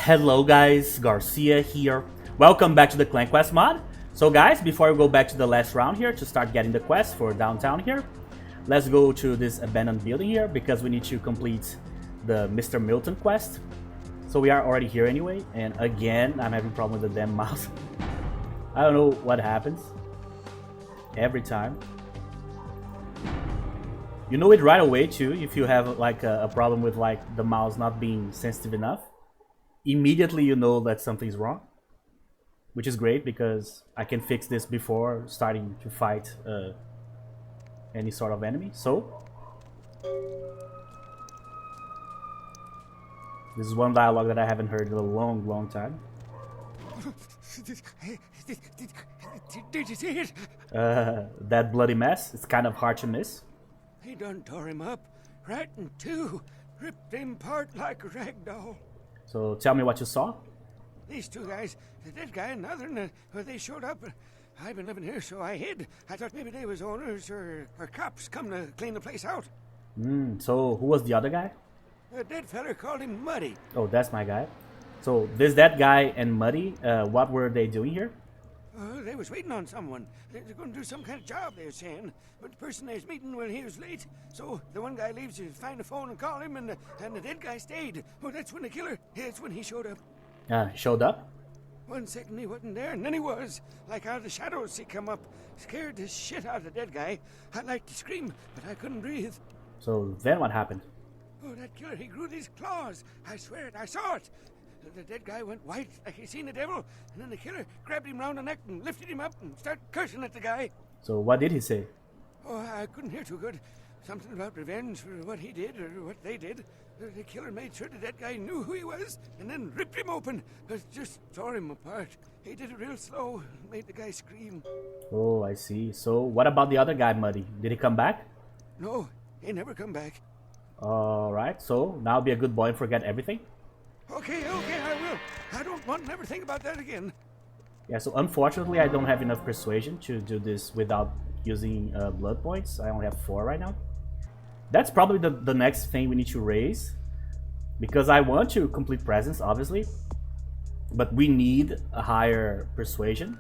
Hello guys, Garcia here. Welcome back to the Clan Quest mod. So guys, before we go back to the last round here to start getting the quest for downtown here, let's go to this abandoned building here because we need to complete the Mr. Milton quest. So we are already here anyway, and again, I'm having problem with the damn mouse. I don't know what happens every time. You know it right away too if you have like a problem with like the mouse not being sensitive enough. Immediately you know that something's wrong, which is great because I can fix this before starting to fight any sort of enemy. So this is one dialogue that I haven't heard in a long time. Did you see it? That bloody mess, it's kind of hard to miss. He done tore him up, right in two, ripped him apart like a rag doll. So tell me what you saw. These two guys, the dead guy and the other, they showed up. I've been living here, so I hid. I thought maybe they was owners or cops come to clean the place out. So who was the other guy? A dead fella called him Muddy. Oh, that's my guy. So this that guy and Muddy, what were they doing here? They was waiting on someone. They were going to do some kind of job, they were saying. But the person they was meeting, well, he was late. So the one guy leaves to find the phone and call him, and the dead guy stayed. Oh, that's when the killer, that's when he showed up. Showed up? 1 second he wasn't there, and then he was. Like out of the shadows he come up. Scared the shit out of the dead guy. I'd like to scream, but I couldn't breathe. So then what happened? Oh, that killer, he grew these claws. I swear it, I saw it. The dead guy went white like he seen the devil, and then the killer grabbed him round the neck and lifted him up and started cursing at the guy. So what did he say? Oh, I couldn't hear too good. Something about revenge for what he did or what they did. The killer made sure the dead guy knew who he was and then ripped him open. Just tore him apart. He did it real slow and made the guy scream. Oh, I see. So what about the other guy, Muddy? Did he come back? No, he never come back. Alright, so now be a good boy and forget everything? Okay, I will. I don't want to never think about that again. Yeah, so unfortunately I don't have enough persuasion to do this without using blood points. I only have 4 right now. That's probably the next thing we need to raise, because I want to complete presence, obviously, but we need a higher persuasion.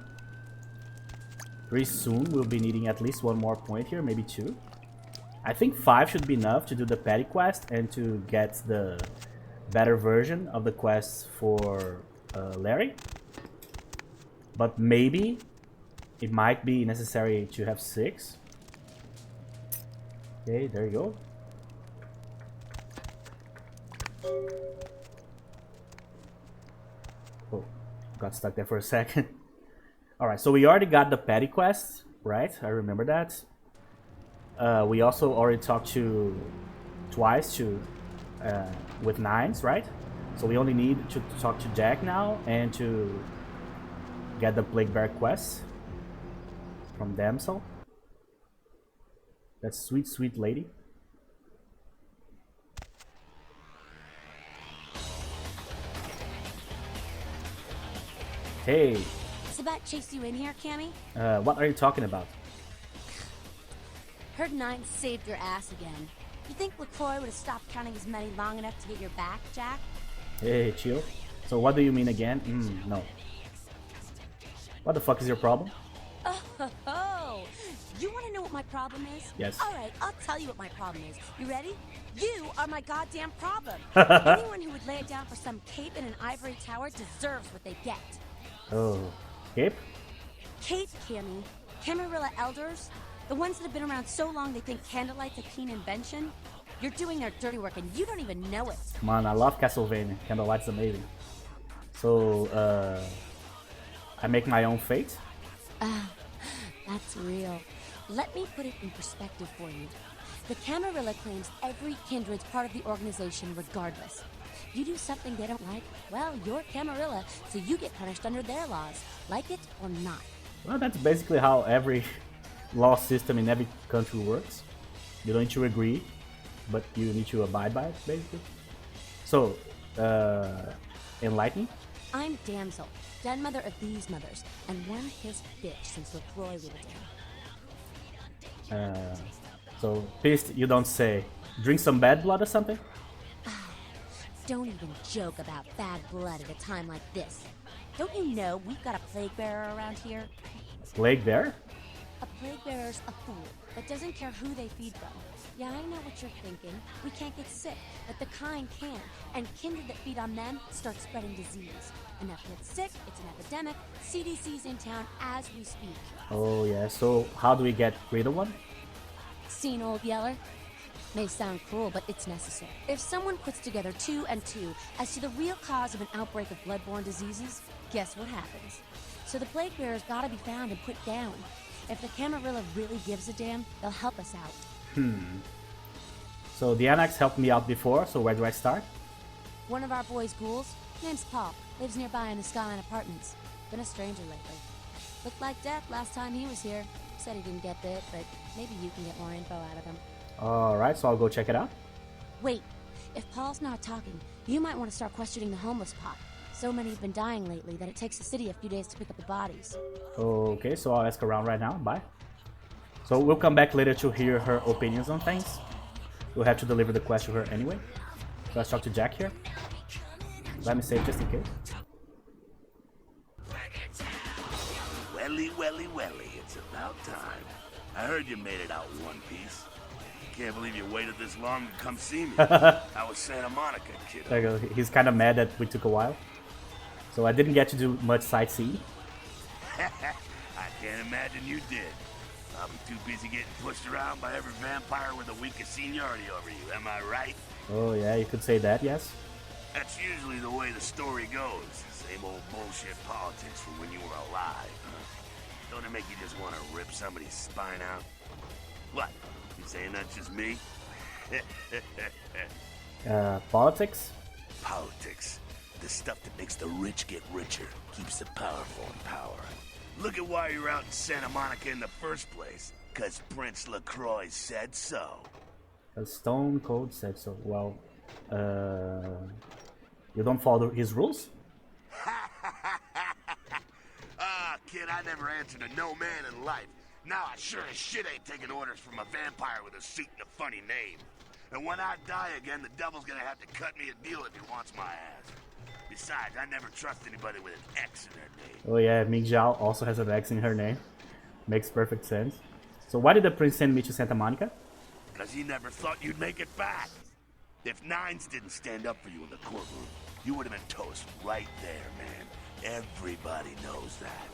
Pretty soon we'll be needing at least 1 more point here, maybe 2. I think 5 should be enough to do the petty quest and to get the better version of the quest for Larry. But maybe it might be necessary to have 6. Okay, there you go. Oh, got stuck there for a second. Alright, so we already got the petty quest, right? I remember that. We also already talked to twice with 9s, right? So we only need to talk to Jack now and to get the Plague Bear quest from Damsel. That sweet lady. Hey. Sabat chased you in here, Cammy? What are you talking about? Heard 9 saved your ass again. You think LaCroix would have stopped counting his money long enough to get your back, Jack? Hey, chill. So what do you mean again? No. What the fuck is your problem? Oh, you want to know what my problem is? Yes. All right, I'll tell you what my problem is. You ready? You are my goddamn problem. Anyone who would lay it down for some cape in an ivory tower deserves what they get. Oh, cape? Cape, Cammy. Camarilla elders. The ones that have been around so long they think candlelight's a keen invention. You're doing their dirty work and you don't even know it. Man, I love Castlevania. Candlelight's amazing. So, I make my own fate? That's real. Let me put it in perspective for you. The Camarilla claims every kindred's part of the organization regardless. You do something they don't like, well, you're Camarilla, so you get punished under their laws, like it or not. Well, that's basically how every law system in every country works. You don't need to agree, but you need to abide by it, basically. So, enlighten me? I'm Damsel, den mother of these mothers, and one pissed bitch since LaCroix was down. So, pissed, you don't say. Drink some bad blood or something? Don't even joke about bad blood at a time like this. Don't you know we've got a plague bearer around here? Plague bear? A plague bearer's a fool that doesn't care who they feed from. Yeah, I know what you're thinking. We can't get sick, but the kind can. And kindred that feed on them start spreading disease. Enough to get sick, it's an epidemic. CDC's in town as we speak. Oh yeah, so how do we get rid of one? Seen Old Yeller? May sound cruel, but it's necessary. If someone puts together 2 and 2 as to the real cause of an outbreak of bloodborne diseases, guess what happens? So the plague bearer's gotta be found and put down. If the Camarilla really gives a damn, they'll help us out. So the Annex helped me out before, so where do I start? One of our boys' ghouls, name's Paul, lives nearby in the Skyline Apartments. Been a stranger lately. Looked like death last time he was here. Said he didn't get bit, but maybe you can get more info out of him. Alright, so I'll go check it out. Wait, if Paul's not talking, you might want to start questioning the homeless pot. So many have been dying lately that it takes the city a few days to pick up the bodies. Okay, so I'll ask around right now. Bye. So we'll come back later to hear her opinions on things. We'll have to deliver the quest to her anyway. Let's talk to Jack here. Let me save just in case. Welly, welly, welly, it's about time. I heard you made it out in one piece. Can't believe you waited this long to come see me. How was Santa Monica, kid? There you go. He's kind of mad that we took a while. So I didn't get to do much sightseeing. I can't imagine you did. Probably too busy getting pushed around by every vampire with the weakest seniority over you, am I right? Oh yeah, you could say that, yes. That's usually the way the story goes. Same old bullshit politics from when you were alive. Don't it make you just want to rip somebody's spine out? What? You saying that's just me? Politics? Politics. The stuff that makes the rich get richer, keeps the powerful in power. Look at why you're out in Santa Monica in the first place. 'Cause Prince LaCroix said so. Stone Cold said so. Well, you don't follow his rules? Ah, kid, I never answered to no man in life. Now I sure as shit ain't taking orders from a vampire with a suit and a funny name. And when I die again, the devil's gonna have to cut me a deal if he wants my ass. Besides, I never trust anybody with an X in their name. Oh yeah, Ming Zhao also has an X in her name. Makes perfect sense. So why did the prince send me to Santa Monica? Because he never thought you'd make it back. If Nines didn't stand up for you in the courtroom, you would have been toast right there, man. Everybody knows that.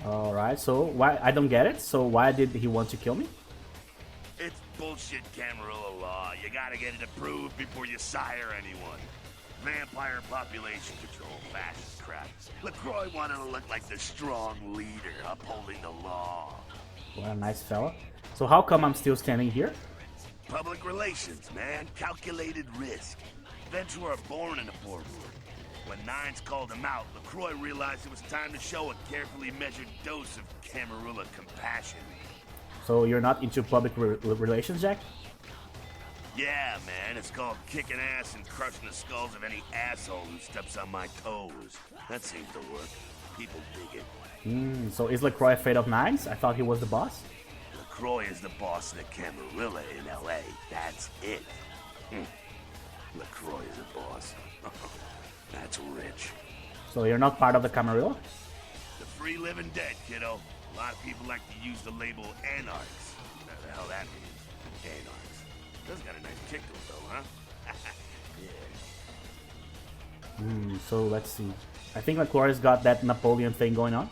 Alright, so why I don't get it. So why did he want to kill me? It's bullshit Camarilla law. You gotta get it approved before you sire anyone. Vampire population control, fascist crap. LaCroix wanted to look like the strong leader, upholding the law. What a nice fella. So how come I'm still standing here? Public relations, man. Calculated risk. Eventually were born in the boardroom. When Nines called him out, LaCroix realized it was time to show a carefully measured dose of Camarilla compassion. So you're not into public relations, Jack? Yeah, man, it's called kicking ass and crushing the skulls of any asshole who steps on my toes. That seems to work. People dig it. So is LaCroix afraid of Nines? I thought he was the boss. LaCroix is the boss of the Camarilla in L.A. That's it. LaCroix is a boss. That's rich. So you're not part of the Camarilla? The free living dead, kiddo. A lot of people like to use the label anarchs. What the hell that means? Anarchs. That's got a nice kick to it though, huh? Yeah. So let's see. I think LaCroix's got that Napoleon thing going on.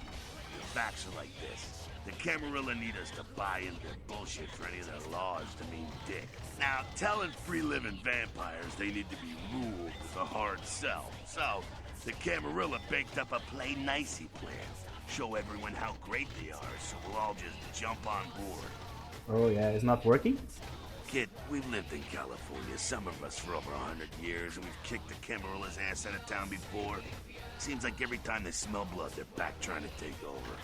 The facts are like this. The Camarilla need us to buy into their bullshit for any of their laws to mean dick. Now, telling free-living vampires they need to be ruled is a hard sell. So, the Camarilla baked up a play-nicey plan. Show everyone how great they are, so we'll all just jump on board. Oh yeah, it's not working? Kid, we've lived in California, some of us for over 100 years, and we've kicked the Camarilla's ass out of town before. Seems like every time they smell blood, they're back trying to take over.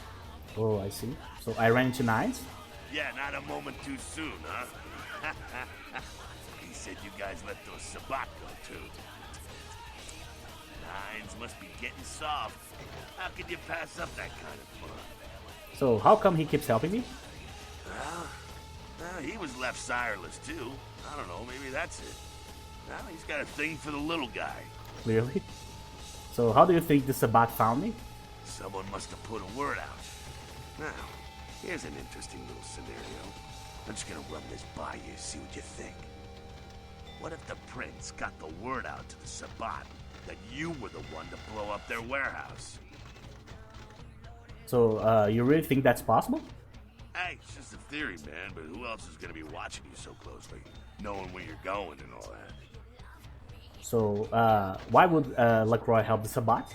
Oh, I see. So I ran into Nines? Yeah, not a moment too soon, huh? He said you guys let those Sabat go, too. Nines must be getting soft. How could you pass up that kind of fun? So how come he keeps helping me? Well, he was left sireless, too. I don't know, maybe that's it. Well, he's got a thing for the little guy. Clearly. So how do you think the Sabbat found me? Someone must have put a word out. Now, here's an interesting little scenario. I'm just gonna run this by you, see what you think. What if the prince got the word out to the Sabbat that you were the one to blow up their warehouse? So, you really think that's possible? Hey, it's just a theory, man, but who else is gonna be watching you so closely? Knowing where you're going and all that. So, why would LaCroix help the Sabbat?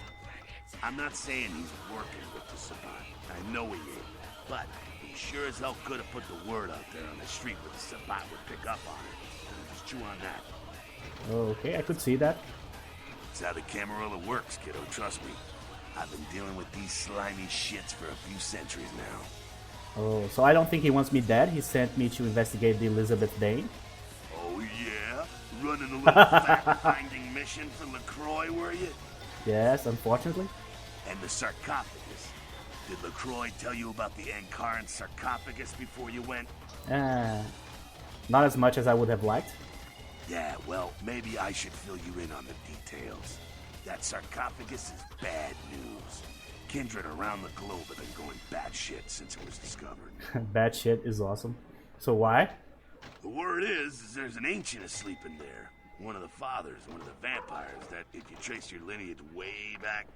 I'm not saying he's working with the Sabbat. I know he ain't. But he sure as hell could have put the word out there on the street where the Sabbat would pick up on it. Just chew on that. Okay, I could see that. That's how the Camarilla works, kiddo, trust me. I've been dealing with these slimy shits for a few centuries now. Oh, so I don't think he wants me dead. He sent me to investigate the Elizabeth Dane. Oh yeah? Running a little fact-finding mission for LaCroix, were you? Yes, unfortunately. And the sarcophagus. Did LaCroix tell you about the Ankaran sarcophagus before you went? Not as much as I would have liked. Yeah, well, maybe I should fill you in on the details. That sarcophagus is bad news. Kindred around the globe have been going batshit since it was discovered. Bad shit is awesome. So why? The word is there's an ancient asleep in there. One of the fathers, one of the vampires, that if you trace your lineage way back,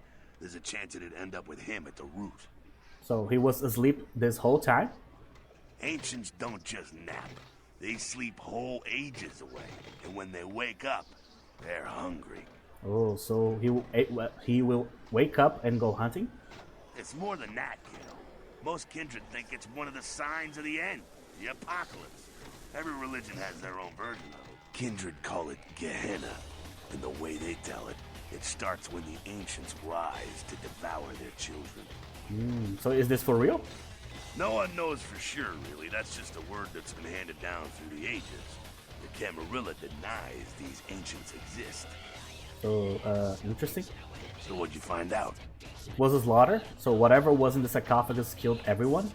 there's a chance it'd end up with him at the root. So he was asleep this whole time? Ancients don't just nap. They sleep whole ages away. And when they wake up, they're hungry. Oh, so he will wake up and go hunting? It's more than that, kiddo. Most kindred think it's one of the signs of the end, the apocalypse. Every religion has their own version of it. Kindred call it Gehenna, and the way they tell it, it starts when the ancients rise to devour their children. So is this for real? No one knows for sure, really. That's just a word that's been handed down through the ages. The Camarilla denies these ancients exist. So, interesting. So what'd you find out? It was a slaughter? So whatever was in the sarcophagus killed everyone?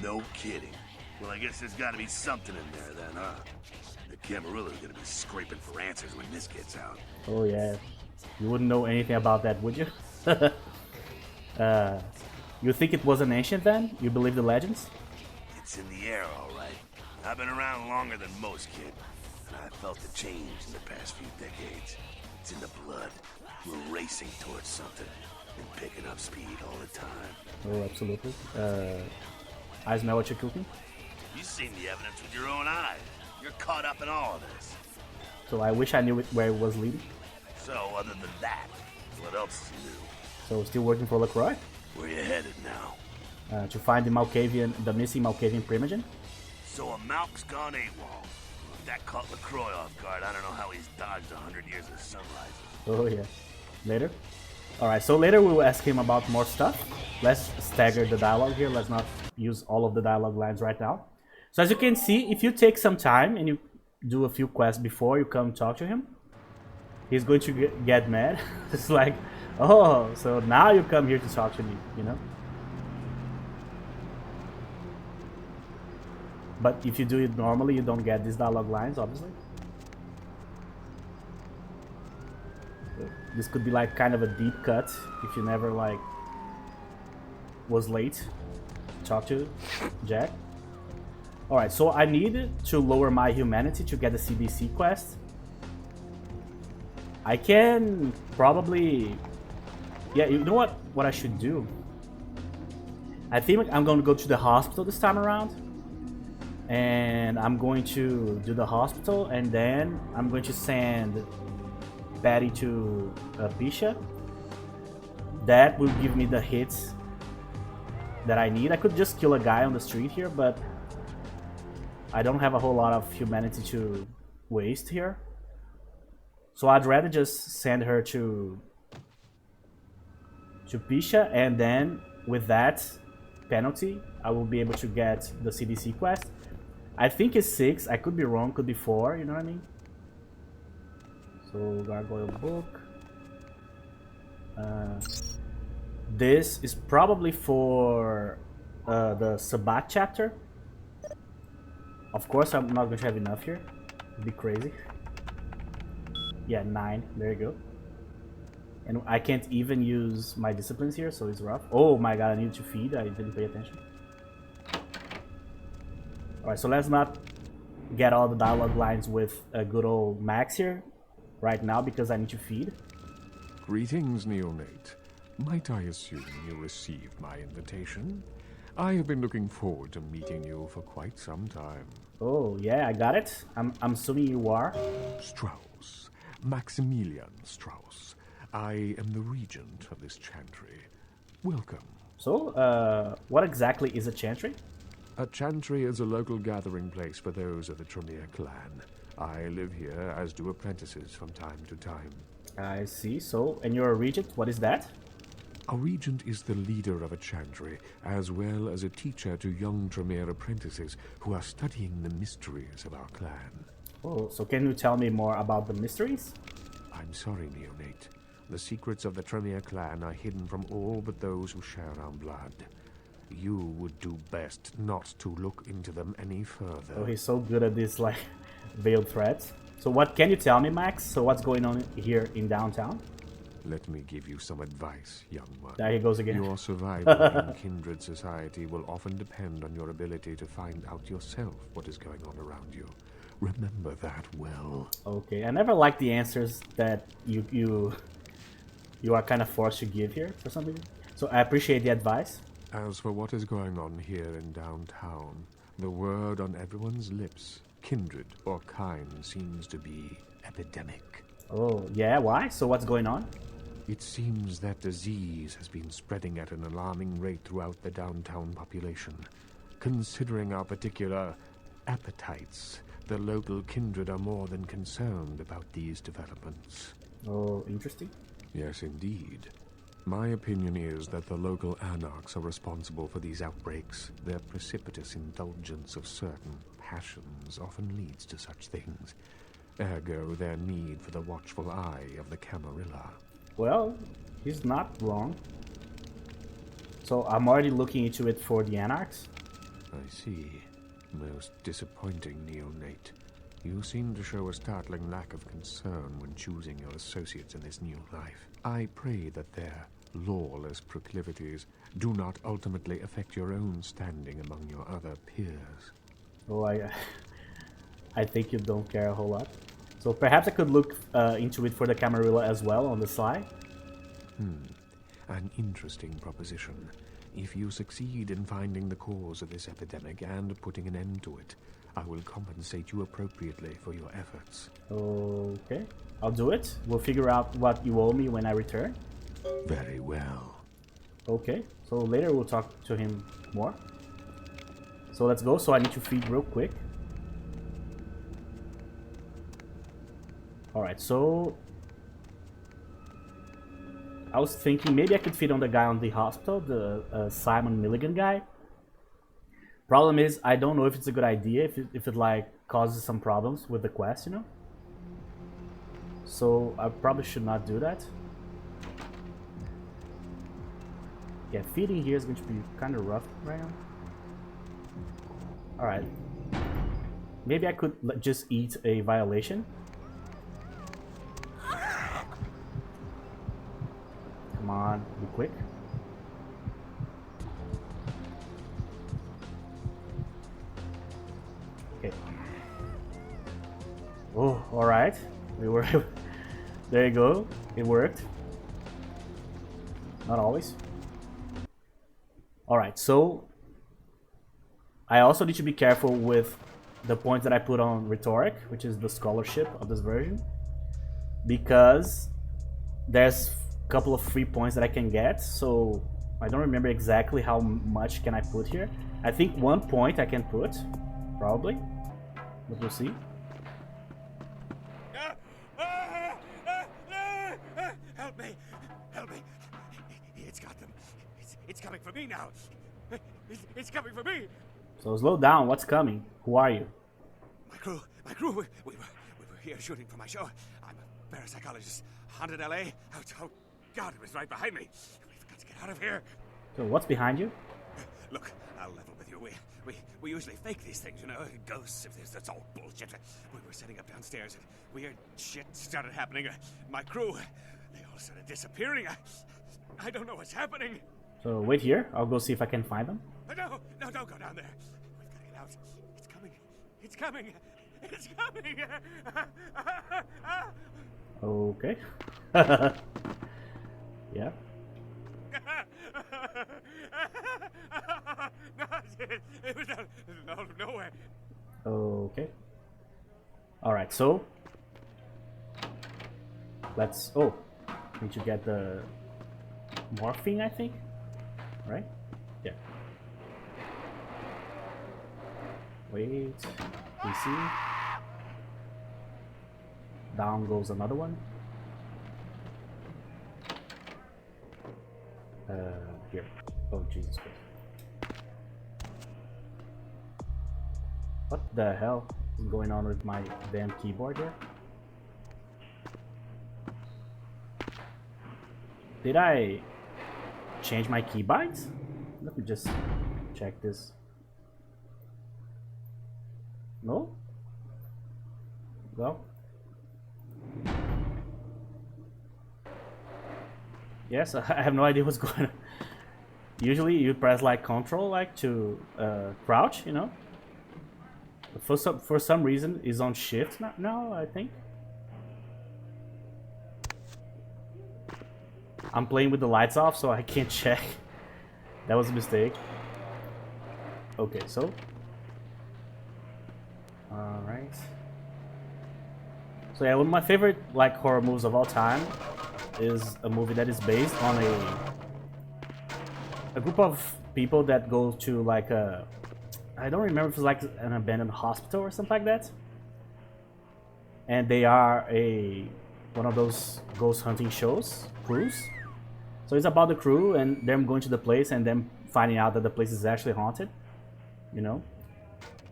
No kidding. Well, I guess there's gotta be something in there then, huh? The Camarilla's gonna be scraping for answers when this gets out. Oh yeah. You wouldn't know anything about that, would you? You think it was an ancient then? You believe the legends? It's in the air, all right. I've been around longer than most, kid. And I've felt the change in the past few decades. It's in the blood. We're racing towards something and picking up speed all the time. Oh, absolutely. I smell what you're cooking. You've seen the evidence with your own eyes. You're caught up in all of this. So I wish I knew where it was leading. So, other than that, what else is new? So still working for LaCroix? Where you headed now? To find the missing Malkavian primogen? So a Malk's gone AWOL. If that caught LaCroix off guard, I don't know how he's dodged 100 years of sunrise. Oh yeah. Later? Alright, so later we will ask him about more stuff. Let's stagger the dialogue here. Let's not use all of the dialogue lines right now. So as you can see, if you take some time and you do a few quests before you come talk to him, he's going to get mad. It's like, oh, so now you come here to talk to me, you know? But if you do it normally, you don't get these dialogue lines, obviously. So this could be like kind of a deep cut if you never like was late to talk to Jack. Alright, so I need to lower my humanity to get the CDC quest. I can probably... Yeah, you know what I should do? I think I'm going to go to the hospital this time around. And I'm going to do the hospital, and then I'm going to send Betty to Pisha. That will give me the hits that I need. I could just kill a guy on the street here, but I don't have a whole lot of humanity to waste here. So I'd rather just send her to Pisha, and then with that penalty, I will be able to get the CDC quest. I think it's 6, I could be wrong, could be 4, you know what I mean? So, Gargoyle Book. This is probably for the Sabbat chapter. Of course, I'm not going to have enough here. It'd be crazy. Yeah, 9. There you go. And I can't even use my disciplines here, so it's rough. Oh my god, I need to feed. I didn't pay attention. Alright, so let's not get all the dialogue lines with a good old Max here right now because I need to feed. Greetings, neonate. Might I assume you received my invitation? I have been looking forward to meeting you for quite some time. Oh, yeah, I got it. I'm assuming you are. Strauss. Maximilian Strauss. I am the regent of this chantry. Welcome. So, what exactly is a chantry? A chantry is a local gathering place for those of the Tremere clan. I live here, as do apprentices from time to time. I see. So, and you're a regent. What is that? A regent is the leader of a chantry, as well as a teacher to young Tremere apprentices who are studying the mysteries of our clan. Oh, so can you tell me more about the mysteries? I'm sorry, neonate. The secrets of the Tremere clan are hidden from all but those who share our blood. You would do best not to look into them any further. Oh, he's so good at this, like, veiled threats. So what can you tell me, Max? So what's going on here in downtown? Let me give you some advice, young one. There he goes again. Your survival in kindred society will often depend on your ability to find out yourself what is going on around you. Remember that well. Okay, I never liked the answers that you are kind of forced to give here for some reason. So I appreciate the advice. As for what is going on here in downtown, the word on everyone's lips, kindred or kind, seems to be epidemic. Oh, yeah, why? So what's going on? It seems that disease has been spreading at an alarming rate throughout the downtown population. Considering our particular appetites, the local kindred are more than concerned about these developments. Oh, interesting. Yes, indeed. My opinion is that the local anarchs are responsible for these outbreaks. Their precipitous indulgence of certain passions often leads to such things. Ergo, their need for the watchful eye of the Camarilla. Well, he's not wrong. So I'm already looking into it for the Anarchs. I see. Most disappointing, neonate. You seem to show a startling lack of concern when choosing your associates in this new life. I pray that their lawless proclivities do not ultimately affect your own standing among your other peers. Oh, I think you don't care a whole lot. So perhaps I could look into it for the Camarilla as well on the side. An interesting proposition. If you succeed in finding the cause of this epidemic and putting an end to it, I will compensate you appropriately for your efforts. Okay, I'll do it. We'll figure out what you owe me when I return. Very well. Okay, so later we'll talk to him more. So let's go. So I need to feed real quick. Alright, so I was thinking maybe I could feed on the guy on the hospital, the Simon Milligan guy. Problem is, I don't know if it's a good idea, if it like causes some problems with the quest, you know? So I probably should not do that. Yeah, feeding here is going to be kind of rough right now. Alright. Maybe I could just eat a violation. Come on, be quick. Okay. Oh, alright. We were there you go. It worked. Not always. Alright, so I also need to be careful with the points that I put on rhetoric, which is the scholarship of this version, because there's a couple of free points that I can get, so I don't remember exactly how much can I put here. I think 1 point I can put, probably, but we'll see. Help me! Help me! It's got them. It's coming for me now. It's coming for me. So slow down. What's coming? Who are you? My crew. We were here shooting for my show. I'm a parapsychologist. Haunted LA. Oh, God, it was right behind me. We've got to get out of here. So what's behind you? Look, I'll level with you. We usually fake these things, you know, ghosts. That's all bullshit. We were setting up downstairs, and weird shit started happening. My crew, they all started disappearing. I don't know what's happening. So wait here. I'll go see if I can find them. No, don't go down there. We've got to get out. It's coming. It's coming. Okay. Yeah. No, it was out of nowhere. Okay. Alright, so let's need to get the morphine, I think. Right? Yeah. Wait. PC. Down goes another one. Here. Oh, Jesus Christ. What the hell is going on with my damn keyboard here? Did I change my keybinds? Let me just check this. No? Well. Yes, I have no idea what's going on. Usually you press like control like to crouch, you know. But for some reason it's on shift now, I think. I'm playing with the lights off, so I can't check. That was a mistake. Okay, so alright. So yeah, one of my favorite like horror movies of all time is a movie that is based on a group of people that go to like a, I don't remember if it's like an abandoned hospital or something like that, and they are one of those ghost hunting crews. So it's about the crew and them going to the place and them finding out that the place is actually haunted, you know.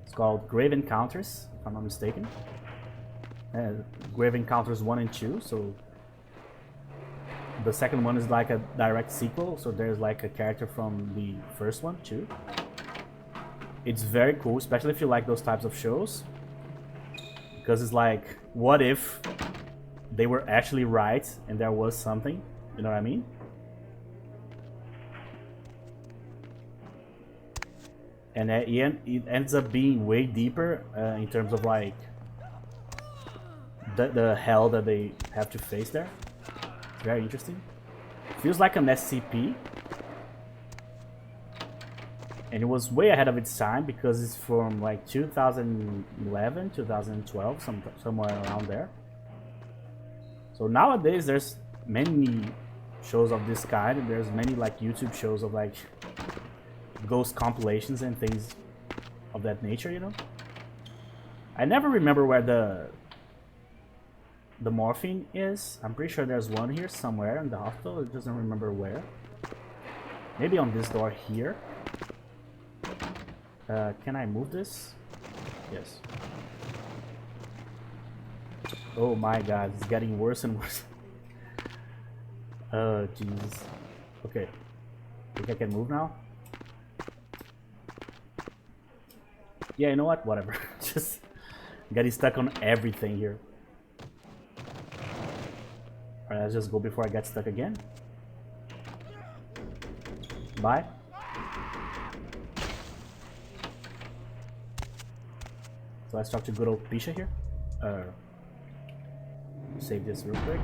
It's called Grave Encounters, if I'm not mistaken. Grave Encounters 1 and 2, so the second one is like a direct sequel, so there's like a character from the first one too. It's very cool, especially if you like those types of shows, because it's like, what if they were actually right and there was something, you know what I mean? And it ends up being way deeper in terms of like the hell that they have to face there. Very interesting. Feels like an SCP. And it was way ahead of its time because it's from like 2011, 2012, somewhere around there. So nowadays there's many shows of this kind, and there's many like YouTube shows of like ghost compilations and things of that nature, you know. I never remember where the morphine is. I'm pretty sure there's one here somewhere in the hospital. It doesn't remember where. Maybe on this door here. Can I move this? Yes. Oh my god, it's getting worse and worse. Oh Jesus. Okay. Think I can move now? Yeah, you know what? Whatever. Just getting stuck on everything here. Alright, let's just go before I get stuck again. Bye. So let's talk to good old Pisha here. Save this real quick.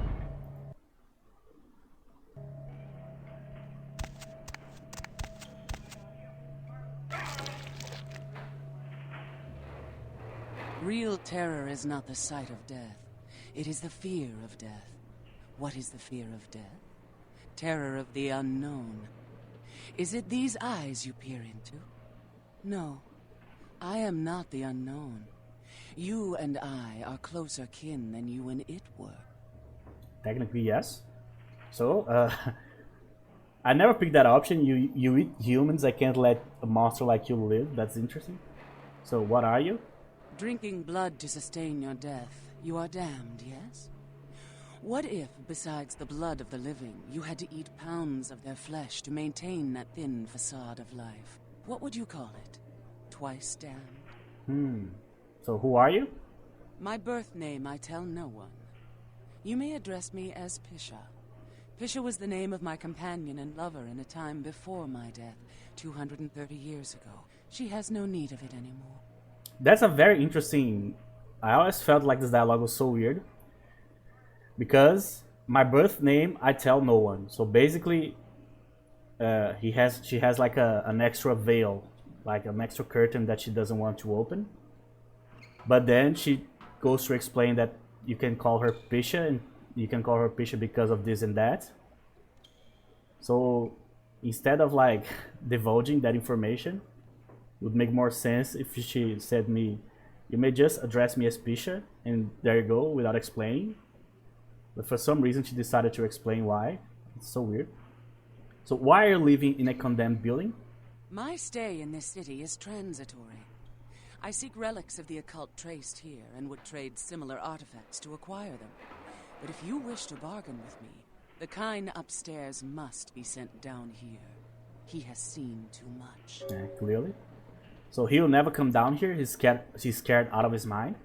Real terror is not the sight of death. It is the fear of death. What is the fear of death? Terror of the unknown. Is it these eyes you peer into? No. I am not the unknown. You and I are closer kin than you and it were. Technically, yes. So, I never picked that option. You eat humans. I can't let a monster like you live. That's interesting. So, what are you? Drinking blood to sustain your death. You are damned, yes? What if, besides the blood of the living, you had to eat pounds of their flesh to maintain that thin facade of life? What would you call it? Twice damned? So who are you? My birth name I tell no one. You may address me as Pisha. Pisha was the name of my companion and lover in a time before my death, 230 years ago. She has no need of it anymore. That's a very interesting... I always felt like this dialogue was so weird. Because my birth name, I tell no one. So basically, she has like an extra veil, like an extra curtain that she doesn't want to open. But then she goes to explain that you can call her Pisha, and you can call her Pisha because of this and that. So instead of like divulging that information, it would make more sense if she said me, you may just address me as Pisha, and there you go, without explaining. But for some reason she decided to explain why. It's so weird. So why are you living in a condemned building? My stay in this city is transitory. I seek relics of the occult traced here and would trade similar artifacts to acquire them. But if you wish to bargain with me, the kind upstairs must be sent down here. He has seen too much. Yeah, clearly. So he'll never come down here? He's scared out of his mind?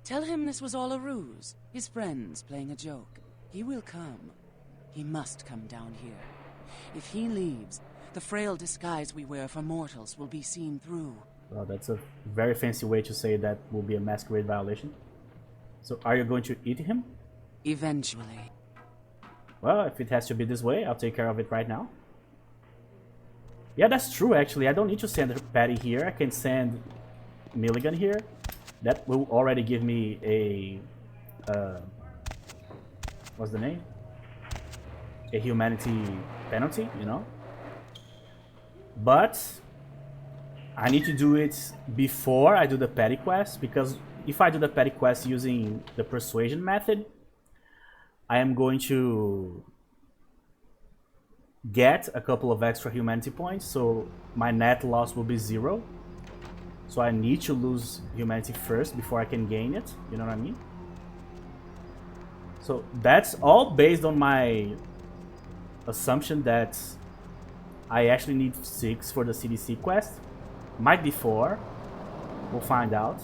Tell him this was all a ruse. His friends playing a joke. He will come. He must come down here. If he leaves, the frail disguise we wear for mortals will be seen through. Well, that's a very fancy way to say that will be a masquerade violation. So are you going to eat him? Eventually. Well, if it has to be this way, I'll take care of it right now. Yeah, that's true actually. I don't need to send Patty here. I can send Milligan here. That will already give me a... what's the name? A humanity penalty, you know? But I need to do it before I do the petty quest, because if I do the petty quest using the persuasion method, I am going to get a couple of extra humanity points, so my net loss will be 0. So I need to lose humanity first before I can gain it, you know what I mean? So that's all based on my assumption that I actually need 6 for the CDC quest. Might be 4. We'll find out.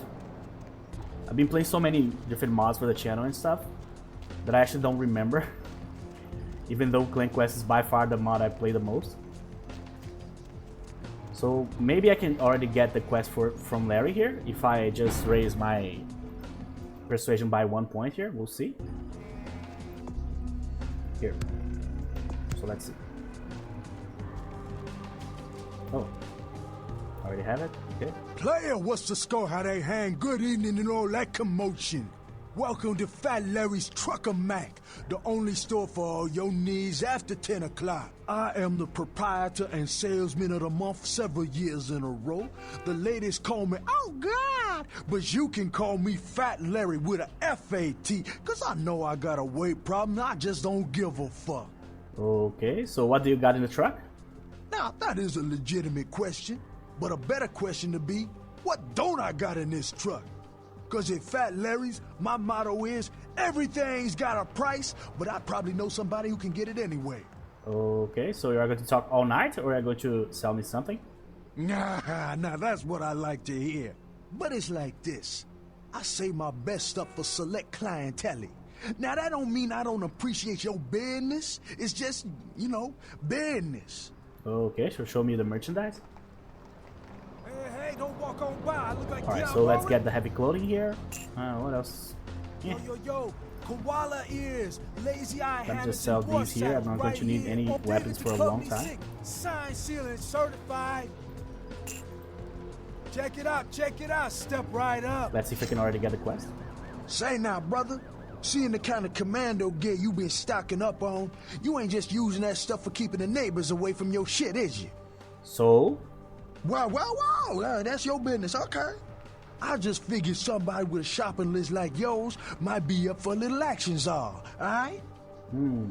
I've been playing so many different mods for the channel and stuff that I actually don't remember. Even though Clan Quest is by far the mod I play the most. So maybe I can already get the quest from Larry here if I just raise my persuasion by 1 point here. We'll see. Here. So let's see. Oh. Already have it? Okay. Player, what's the score? How they hang? Good evening and all that commotion. Welcome to Fat Larry's Trucker Mac, the only store for all your needs after 10 o'clock. I am the proprietor and salesman of the month several years in a row. The ladies call me, oh God, but you can call me Fat Larry with a F-A-T, cause I know I got a weight problem, I just don't give a fuck. Okay, so what do you got in the truck? Now, that is a legitimate question, but a better question to be, what don't I got in this truck? Cause at Fat Larry's, my motto is, everything's got a price, but I probably know somebody who can get it anyway. Okay, so you are going to talk all night, or are you going to sell me something? Nah, that's what I like to hear. But it's like this. I save my best stuff for select clientele. Now, that don't mean I don't appreciate your business. It's just, you know, business. Okay, so show me the merchandise. Hey, don't walk on by. Look like Alright, so let's get the heavy clothing here. What else? Yeah. Yo, koala ears, lazy eye. Let me just sell these here. I'm not going to need any weapons for a long time. Sign, sealing, certified. Check it out, step right up. Let's see if I can already get the quest. Say now, brother, seeing the kind of commando gear you been stocking up on, you ain't just using that stuff for keeping the neighbors away from your shit, is you? So? Wow, that's your business, okay. I just figured somebody with a shopping list like yours might be up for a little action, alright?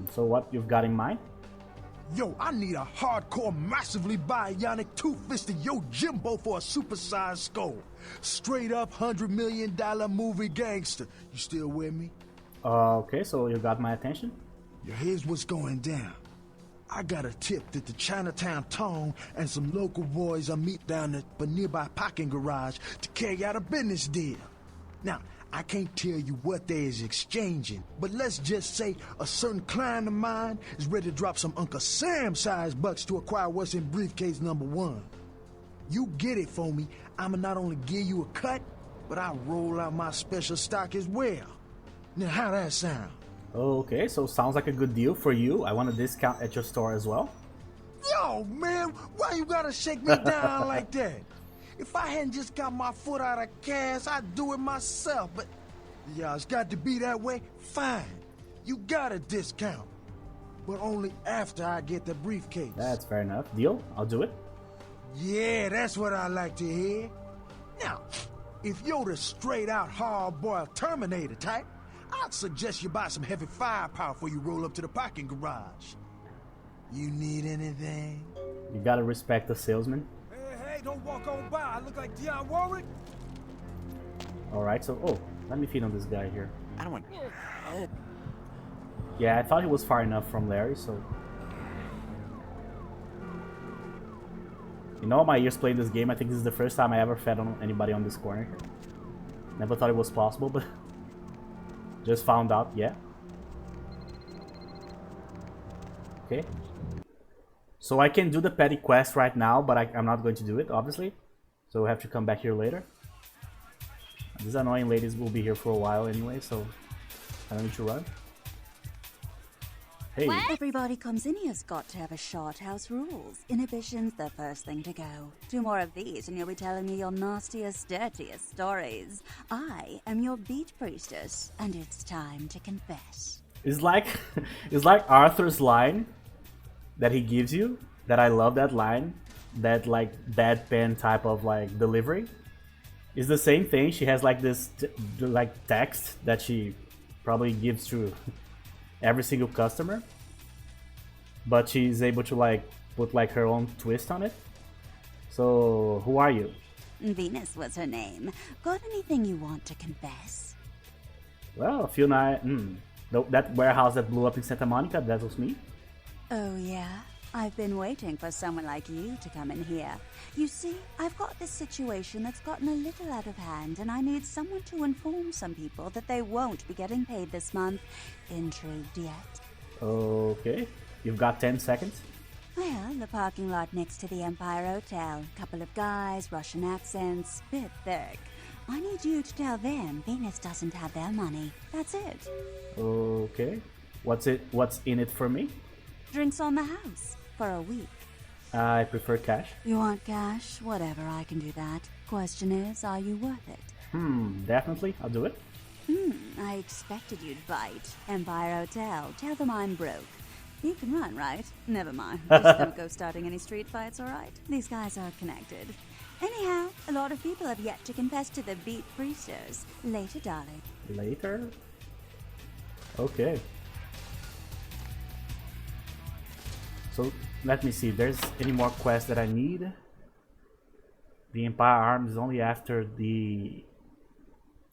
So what you've got in mind? Yo, I need a hardcore, massively bionic, two-fisted Yojimbo for a supersized skull. Straight up $100 million movie gangster. You still with me? Okay, so you got my attention. Here's what's going down. I got a tip that the Chinatown Tone and some local boys are meet down at the nearby parking garage to carry out a business deal. Now, I can't tell you what they is exchanging, but let's just say a certain client of mine is ready to drop some Uncle Sam-sized bucks to acquire what's in briefcase number 1. You get it for me, I'ma not only give you a cut, but I'll roll out my special stock as well. Now, how that sound? Okay, so sounds like a good deal for you. I want a discount at your store as well. Yo, man, why you gotta shake me down like that? If I hadn't just got my foot out of cash, I'd do it myself, but... yeah, it's got to be that way? Fine. You got a discount. But only after I get the briefcase. That's fair enough. Deal? I'll do it. Yeah, that's what I like to hear. Now, if you're the straight-out hard-boiled Terminator type, I'd suggest you buy some heavy firepower before you roll up to the parking garage. You need anything? You gotta respect the salesman. Hey, don't walk on by. I look like Dionne Warwick. Alright, so... oh, let me feed on this guy here. I don't want... Yeah, I thought he was far enough from Larry, so... In all my years playing this game, I think this is the first time I ever fed on anybody on this corner here. Never thought it was possible, but... just found out, yeah. Okay. So I can do the petty quest right now, but I'm not going to do it, obviously. So we'll have to come back here later. These annoying ladies will be here for a while anyway, so I don't need to run. Hey. Everybody comes in here's got to have a shot. House rules. Inhibition's the first thing to go. 2 more of these and you'll be telling me your nastiest, dirtiest stories. I am your beat priestess, and it's time to confess. It's like it's like Arthur's line that he gives you, that I love that line, that like deadpan type of like delivery. It's the same thing. She has like this like text that she probably gives to every single customer, but she's able to like put like her own twist on it. So who are you? Venus was her name. Got anything you want to confess? Well, a few nights. That warehouse that blew up in Santa Monica, that was me. Oh yeah? I've been waiting for someone like you to come in here. You see, I've got this situation that's gotten a little out of hand, and I need someone to inform some people that they won't be getting paid this month. Intrigued yet? Okay, you've got 10 seconds. Well, the parking lot next to the Empire Hotel. Couple of guys, Russian accents, bit thick. I need you to tell them Venus doesn't have their money. That's it. Okay, what's in it for me? Drinks on the house. For a week. I prefer cash. You want cash? Whatever, I can do that. Question is, are you worth it? Definitely, I'll do it. I expected you'd bite. Empire Hotel. Tell them I'm broke. You can run, right? Never mind. Just don't go starting any street fights, alright? These guys are connected. Anyhow, a lot of people have yet to confess to the beat priestess. Later, darling. Later? Okay. So, let me see, if there's any more quests that I need. The Empire Arms is only after the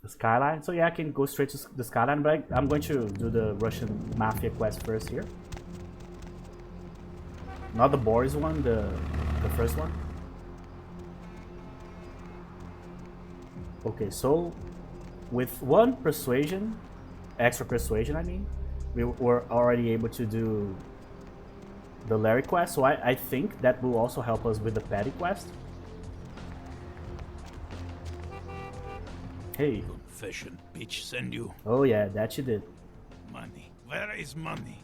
Skyline. So yeah, I can go straight to the Skyline, but I'm going to do the Russian Mafia quest first here. Not the Boris one, the first one. Okay, so with 1 persuasion, extra persuasion I mean, we were already able to do the Larry quest, so I think that will also help us with the petty quest. Hey. Confession, bitch, send you. Oh yeah, that you did. Money. Where is money?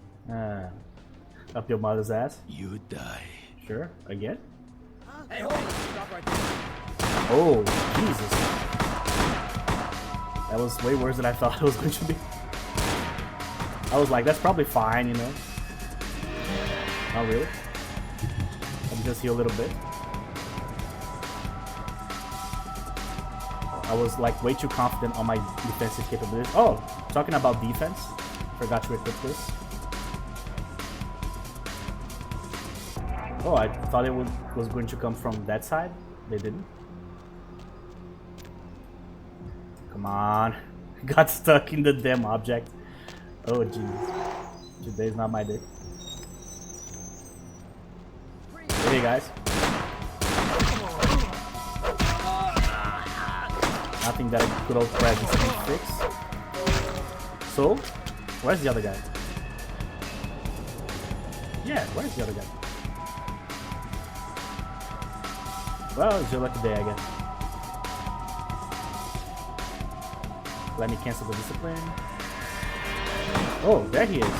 Up your mother's ass. You die. Sure, again? Hey, hold on. Stop right there. Oh, Jesus. That was way worse than I thought it was going to be. I was like, that's probably fine, you know. Oh, really? Let me just heal a little bit. I was like way too confident on my defensive capabilities. Oh, talking about defense. Forgot to equip this. Oh, I thought it was going to come from that side. They didn't. Come on. Got stuck in the damn object. Oh, jeez. Today's not my day. Hey guys. Nothing that a good old presence can fix. So, where's the other guy? Yeah, where's the other guy? Well, it's your lucky day, I guess. Let me cancel the discipline. Oh, there he is.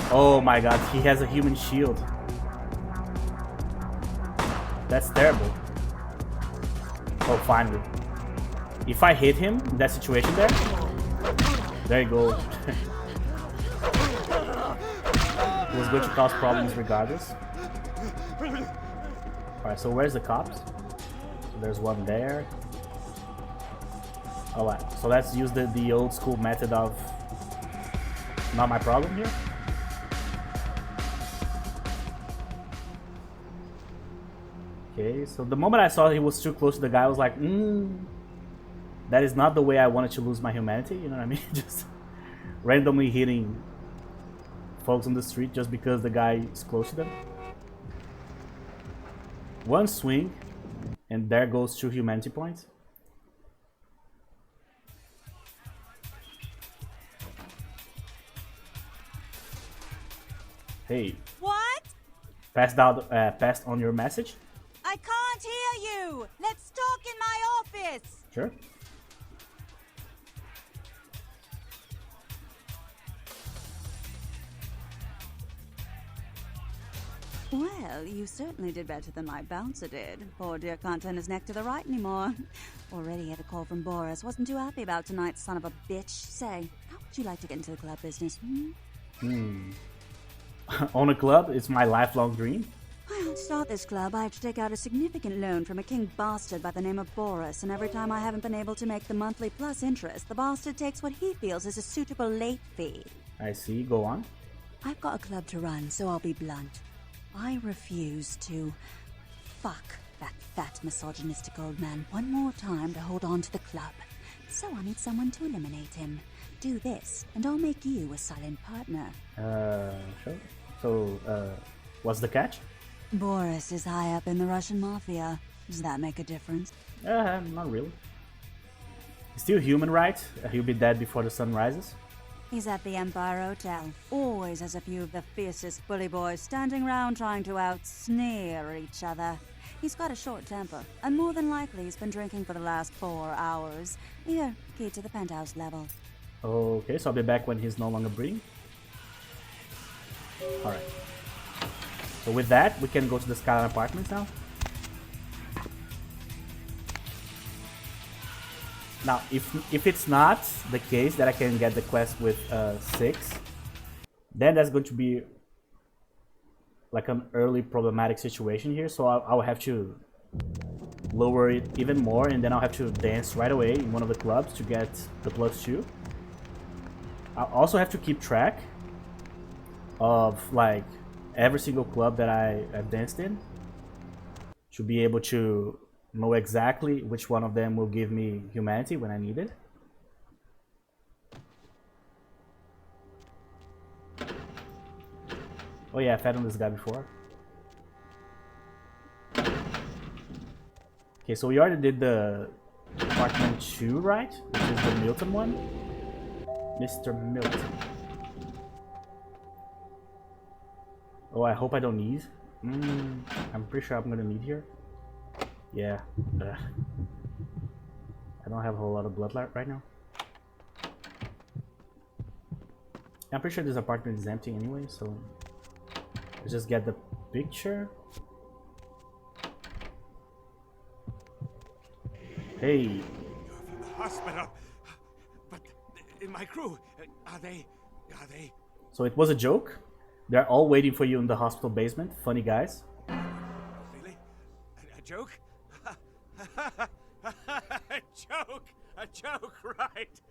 Oh my god, he has a human shield. That's terrible. Oh, finally. If I hit him in that situation there you go. It was going to cause problems regardless. Alright, so where's the cops? So there's one there. Alright, so let's use the old school method of not my problem here. Okay, so the moment I saw he was too close to the guy, I was like, that is not the way I wanted to lose my humanity, you know what I mean? Just randomly hitting folks on the street just because the guy is close to them. One swing, and there goes 2 humanity points. Hey. What? Passed on your message? I can't hear you! Let's talk in my office! Sure. Well, you certainly did better than my bouncer did. Poor dear can't turn his neck to the right anymore. Already had a call from Boris. Wasn't too happy about tonight's son of a bitch. Say, how would you like to get into the club business, Own a club? It's my lifelong dream. Well, to start this club, I have to take out a significant loan from a king bastard by the name of Boris, and every time I haven't been able to make the monthly plus interest, the bastard takes what he feels is a suitable late fee. I see. Go on. I've got a club to run, so I'll be blunt. I refuse to fuck that fat misogynistic old man one more time to hold on to the club. So I need someone to eliminate him. Do this, and I'll make you a silent partner. Sure. So, what's the catch? Boris is high up in the Russian mafia. Does that make a difference? Not really. He's still human, right? He'll be dead before the sun rises. He's at the Empire Hotel. Always has a few of the fiercest bully boys standing around trying to out-sneer each other. He's got a short temper, and more than likely he's been drinking for the last 4 hours. Here, key to the penthouse level. Okay, so I'll be back when he's no longer breathing. Alright. So with that, we can go to the Skyline Apartments now. Now, if it's not the case that I can get the quest with 6, then that's going to be like an early problematic situation here. So I'll have to lower it even more, and then I'll have to dance right away in one of the clubs to get the +2. I'll also have to keep track of like every single club that I've danced in to be able to know exactly which one of them will give me humanity when I need it. Oh yeah, I fed on this guy before. Okay, so we already did the apartment 2, right? Which is the Milton one. Mr. Milton. Oh, I hope I don't need. I'm pretty sure I'm gonna need here. Yeah. I don't have a whole lot of blood right now. I'm pretty sure this apartment is empty anyway, so let's just get the picture. Hey. You're from the hospital. But in my crew, are they? So it was a joke? They're all waiting for you in the hospital basement. Funny guys. Really? A joke? A joke, right?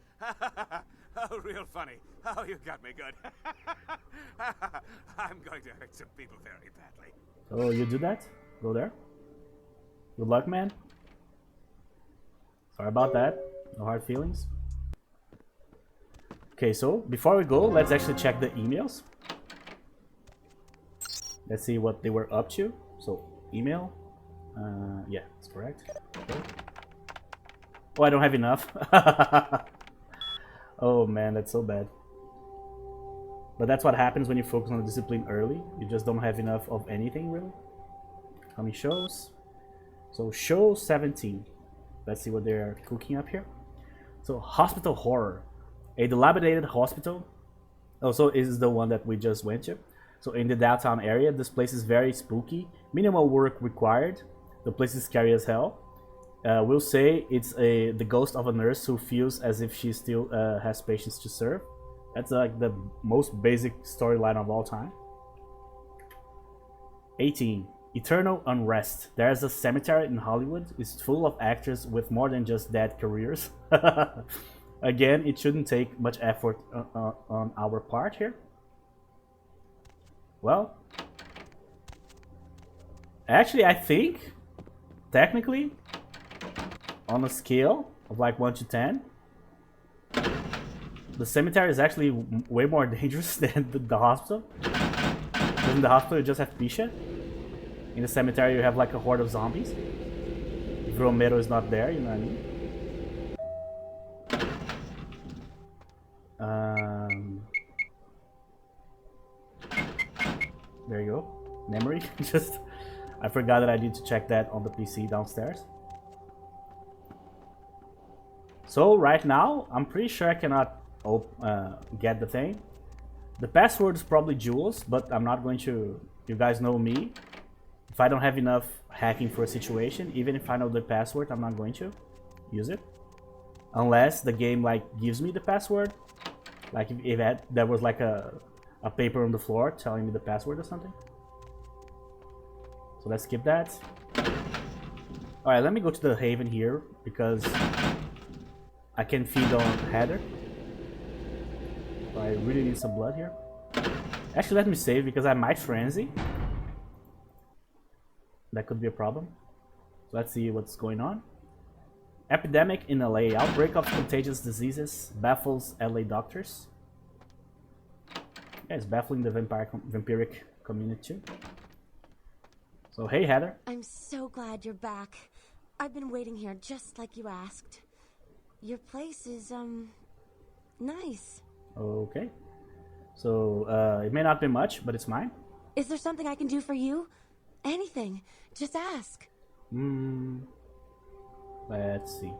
Oh, real funny. Oh, you got me good. I'm going to hurt some people very badly. Oh, you do that? Go there. Good luck, man. Sorry about that. No hard feelings. Okay, so before we go, let's actually check the emails. Let's see what they were up to. So email. Yeah, that's correct. Okay. Oh, I don't have enough. Oh man, that's so bad. But that's what happens when you focus on the discipline early. You just don't have enough of anything, really. How many shows? So show 17. Let's see what they're cooking up here. So hospital horror. A dilapidated hospital. Also, is the one that we just went to. So in the downtown area, this place is very spooky. Minimal work required. The place is scary as hell. We'll say it's the ghost of a nurse who feels as if she still has patients to serve. That's like the most basic storyline of all time. 18. Eternal unrest. There's a cemetery in Hollywood. It's full of actors with more than just dead careers. Again, it shouldn't take much effort on our part here. Well, actually, I think, technically, on a scale of like 1 to 10, the cemetery is actually way more dangerous than the hospital. Because in the hospital, you just have Pisha. In the cemetery, you have like a horde of zombies. If Romero is not there, you know what I mean? There you go. Memory. Just, I forgot that I need to check that on the PC downstairs. So right now, I'm pretty sure I cannot get the thing. The password is probably Jules, but I'm not going to. You guys know me. If I don't have enough hacking for a situation, even if I know the password, I'm not going to use it. Unless the game like gives me the password. Like if there was like a paper on the floor telling me the password or something. So let's skip that. Alright, let me go to the Haven here because I can feed on Heather. I really need some blood here. Actually, let me save because I might frenzy. That could be a problem. So let's see what's going on. Epidemic in LA. Outbreak of contagious diseases baffles LA doctors. Yeah, it's baffling the vampiric community too. So hey Heather. I'm so glad you're back. I've been waiting here just like you asked. Your place is, nice. Okay. So, it may not be much, but it's mine. Is there something I can do for you? Anything. Just ask. Let's see.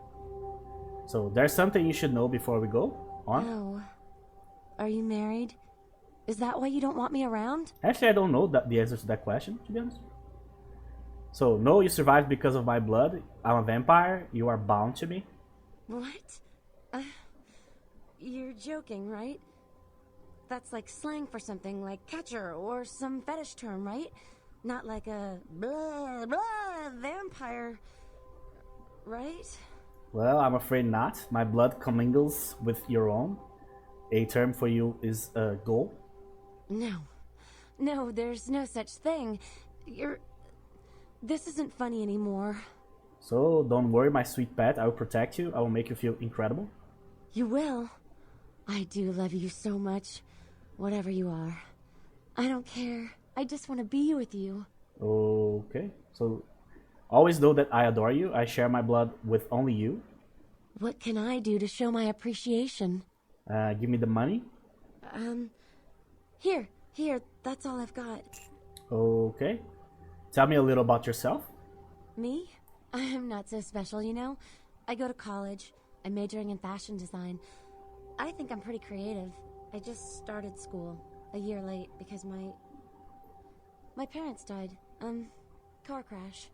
So, there's something you should know before we go on. Oh. Are you married? Is that why you don't want me around? Actually, I don't know the answer to that question, to be honest. So, no, you survived because of my blood. I'm a vampire. You are bound to me. What? You're joking, right? That's like slang for something like catcher or some fetish term, right? Not like a blah, blah, vampire, right? Well, I'm afraid not. My blood commingles with your own. A term for you is ghoul. No, there's no such thing. This isn't funny anymore. So, don't worry, my sweet pet. I will protect you. I will make you feel incredible. You will. I do love you so much. Whatever you are. I don't care. I just want to be with you. Okay. So, always know that I adore you. I share my blood with only you. What can I do to show my appreciation? Give me the money. Here. That's all I've got. Okay. Tell me a little about yourself. Me? I'm not so special, you know? I go to college. I'm majoring in fashion design. I think I'm pretty creative. I just started school a year late because my parents died. Car crash.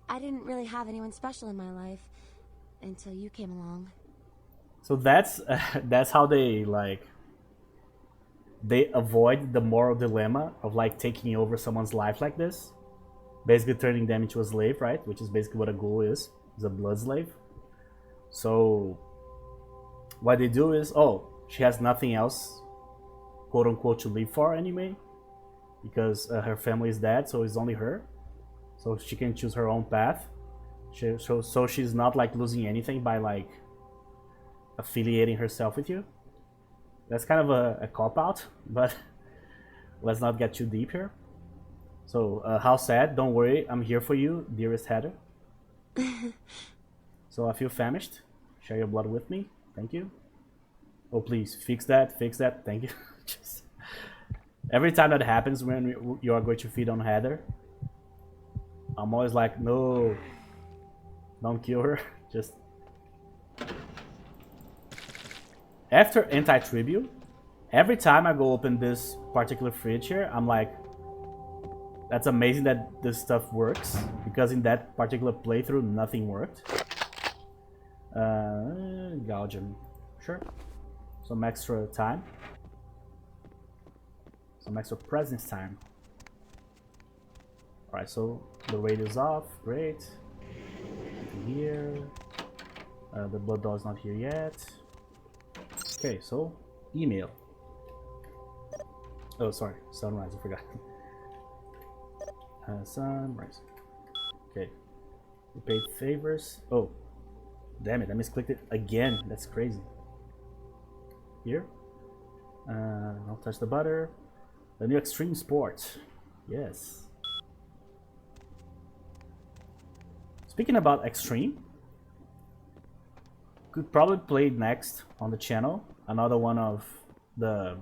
I didn't really have anyone special in my life until you came along. So that's how they avoid the moral dilemma of like taking over someone's life like this. Basically turning them into a slave, right? Which is basically what a ghoul is a blood slave. So what they do is, she has nothing else, quote unquote, to live for anyway, because her family is dead, so it's only her. So she can choose her own path. So she's not like losing anything by like affiliating herself with you. That's kind of a cop-out, but let's not get too deep here. So, how sad? Don't worry, I'm here for you, dearest Heather. So I feel famished. Share your blood with me. Thank you. Oh, please, fix that, thank you. Just... Every time that happens when you are going to feed on Heather, I'm always like, no, don't kill her. Just... After anti-tribute, every time I go open this particular fridge here, I'm like, that's amazing that this stuff works, because in that particular playthrough, nothing worked. Gouge him. Sure. Some extra time. Some extra presence time. Alright, so the radio's off. Great. Nothing here. The blood doll's not here yet. Okay, so email. Oh, sorry. Sunrise, I forgot. Sunrise. Okay. We paid favors. Oh. Damn it, I misclicked it again. That's crazy. Here. Don't touch the butter. The new extreme sport. Yes. Speaking about extreme, could probably play next on the channel. Another one of the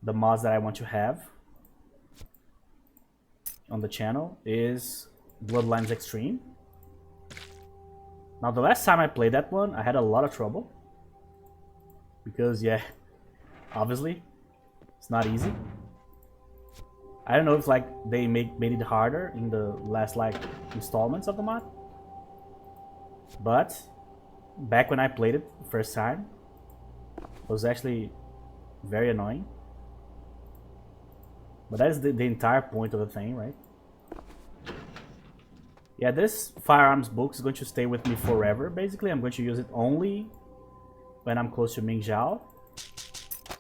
mods that I want to have on the channel is Bloodlines Extreme. Now the last time I played that one, I had a lot of trouble. Because yeah, obviously, it's not easy. I don't know if like they made it harder in the last like installments of the mod. But back when I played it the first time, it was actually very annoying. But that is the entire point of the thing, right? Yeah, this firearms book is going to stay with me forever, basically. I'm going to use it only when I'm close to Ming Zhao.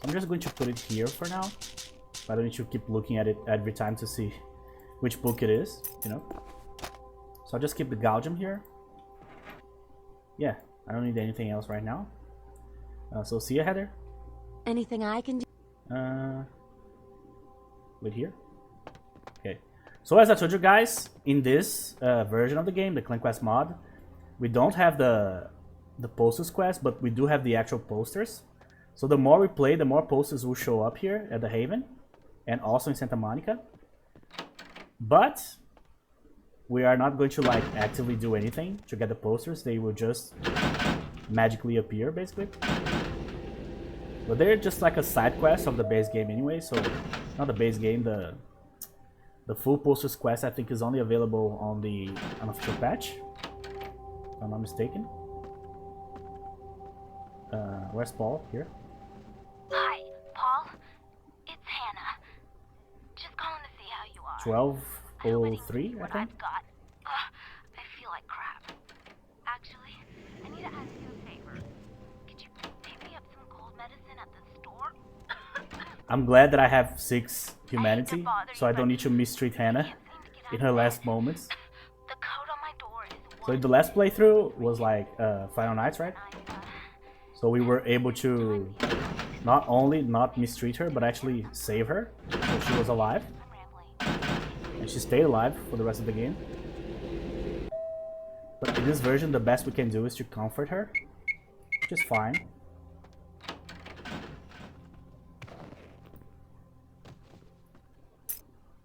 I'm just going to put it here for now. I don't need to keep looking at it every time to see which book it is, you know? So I'll just keep the Gaudium here. Yeah, I don't need anything else right now. So see ya, Heather. Anything I can do? Wait here. Okay. So as I told you guys, in this version of the game, the Clan Quest mod, we don't have the posters quest, but we do have the actual posters. So the more we play, the more posters will show up here at the Haven, and also in Santa Monica. But we are not going to like actively do anything to get the posters. They will just magically appear, basically. But they're just like a side quest of the base game anyway, so not the base game, the full posters quest I think is only available on the unofficial patch, if I'm not mistaken. Where's Paul? Here? Hi, Paul. It's Hannah. Just calling to see how you are. 12:03, I What think. I've got. I feel like crap. Actually, I need to ask you a favor. Could you pick me up some cold medicine at the store? I'm glad that I have 6 humanity, so I don't need to mistreat Hannah in her last moments. The code on my door is So in the last playthrough was like Final Nights, right? So we were able to not only not mistreat her, but actually save her, so she was alive. And she stayed alive for the rest of the game. But in this version, the best we can do is to comfort her, which is fine.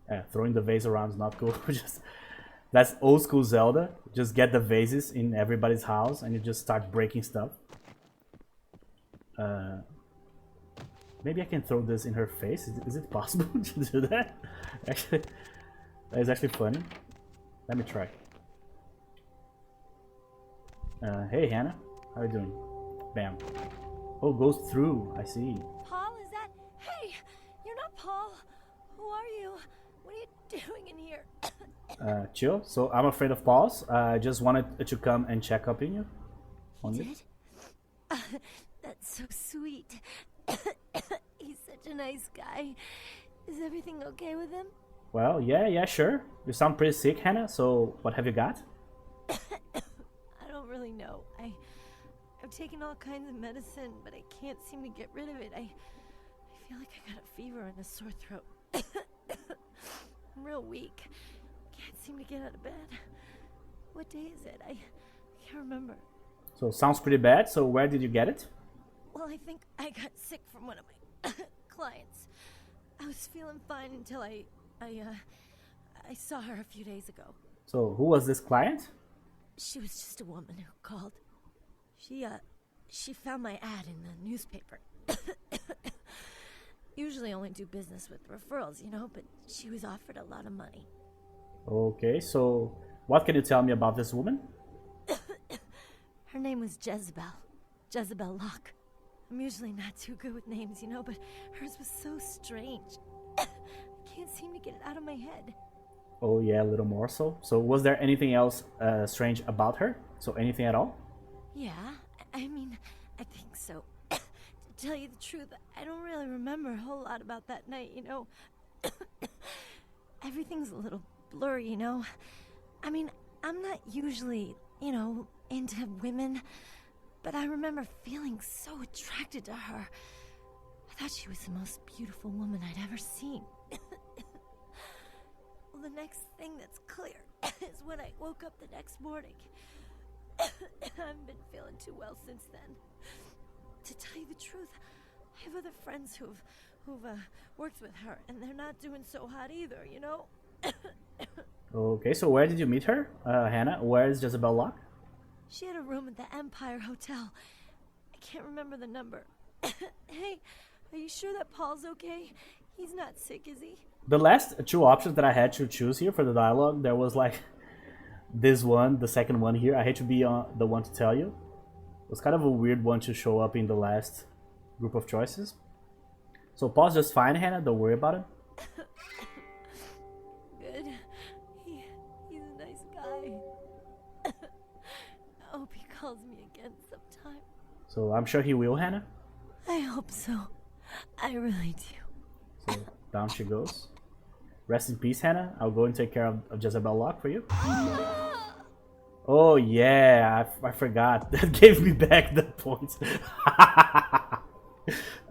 Yeah, throwing the vase around is not cool. That's old school Zelda. Just get the vases in everybody's house and you just start breaking stuff. Maybe I can throw this in her face. Is it possible to do that? Actually, that is actually funny. Let me try. Hey Hannah, how are you doing? Bam. Oh, goes through. I see. Paul, is that? Hey, you're not Paul. Who are you? What are you doing in here? Chill. So I'm afraid of Pauls. I just wanted to come and check up on you. Did? That's so sweet. He's such a nice guy. Is everything okay with him? Well, yeah, sure. You sound pretty sick, Hannah. So what have you got? I don't really know. I've taken all kinds of medicine, but I can't seem to get rid of it. I feel like I got a fever and a sore throat. real weak. Can't seem to get out of bed. What day is it? I can't remember. So sounds pretty bad. So where did you get it? Well, I think I got sick from one of my clients. I was feeling fine until I saw her a few days ago. So who was this client? She was just a woman who called. She found my ad in the newspaper. Usually only do business with referrals, you know, but she was offered a lot of money. Okay, so what can you tell me about this woman? Her name was Jezebel Locke. I'm usually not too good with names, you know, but hers was so strange. I can't seem to get it out of my head. Oh yeah, a little more so. So was there anything else strange about her? So anything at all? Yeah, I mean, I think so. To tell you the truth, I don't really remember a whole lot about that night, you know. Everything's a little blurry, you know. I mean, I'm not usually, you know, into women, but I remember feeling so attracted to her. I thought she was the most beautiful woman I'd ever seen. Well, the next thing that's clear is when I woke up the next morning. I haven't been feeling too well since then. To tell you the truth, I have other friends who've worked with her, and they're not doing so hot either, you know? Okay, so where did you meet her, Hannah? Where is Jezebel Locke? She had a room at the Empire Hotel. I can't remember the number. Hey, are you sure that Paul's okay? He's not sick, is he? The last two options that I had to choose here for the dialogue, there was like this one, the second one here. I hate to be the one to tell you. It was kind of a weird one to show up in the last group of choices. So Paul's just fine, Hannah. Don't worry about it. Good. He's a nice guy. I hope he calls me again sometime. So I'm sure he will, Hannah. I hope so. I really do. So down she goes. Rest in peace, Hannah. I'll go and take care of Jezebel Locke for you. Oh yeah, I forgot. That gave me back the points.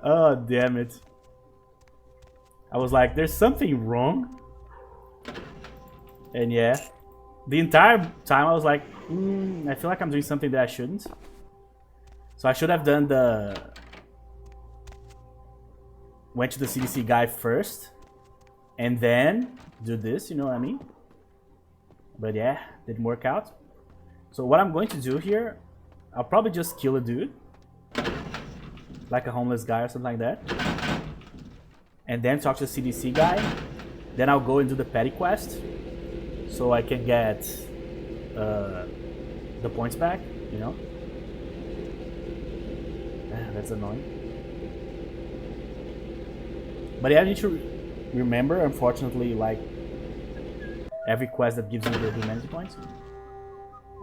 Oh damn it. I was like, there's something wrong. And yeah, the entire time I was like, I feel like I'm doing something that I shouldn't. So I should have done went to the CDC guy first, and then do this, you know what I mean? But yeah, didn't work out. So what I'm going to do here, I'll probably just kill a dude, like a homeless guy or something like that, and then talk to the CDC guy. Then I'll go and do the petty quest, so I can get the points back, you know? That's annoying. But yeah, I need to remember, unfortunately, like every quest that gives you the humanity points.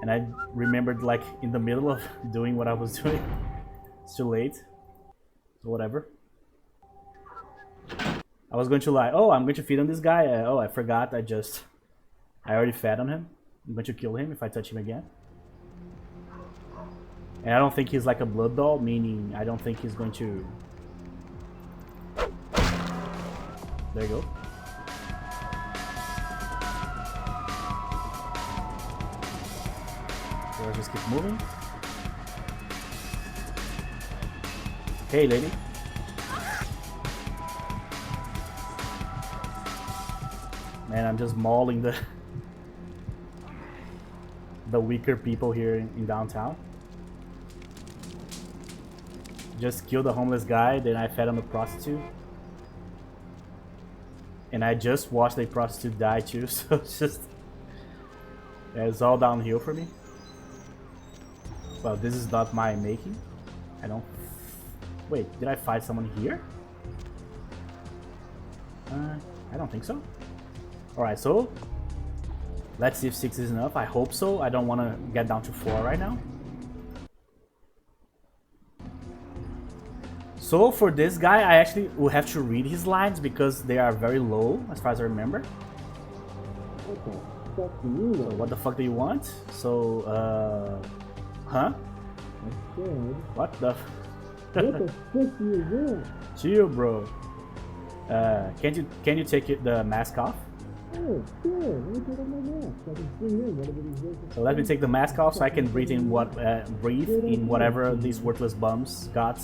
And I remembered like in the middle of doing what I was doing. It's too late. So whatever. I was going to lie. Oh, I'm going to feed on this guy. Oh, I forgot. I already fed on him. I'm going to kill him if I touch him again. And I don't think he's like a blood doll, meaning I don't think he's going to... There you go. So let's just keep moving. Hey, lady. Man, I'm just mauling the weaker people here in downtown. Just killed the homeless guy, then I fed on the prostitute. And I just watched the prostitute die too, so it's just... Yeah, it's all downhill for me. Well, this is not my making. I don't... Wait, did I fight someone here? I don't think so. Alright, so... Let's see if 6 is enough. I hope so. I don't want to get down to 4 right now. So for this guy, I actually will have to read his lines because they are very low, as far as I remember. So what the fuck do you want? So, huh? What the? What the fuck do you want? Chill, bro. Can you take the mask off? So let me take the mask off so I can breathe in whatever these worthless bums got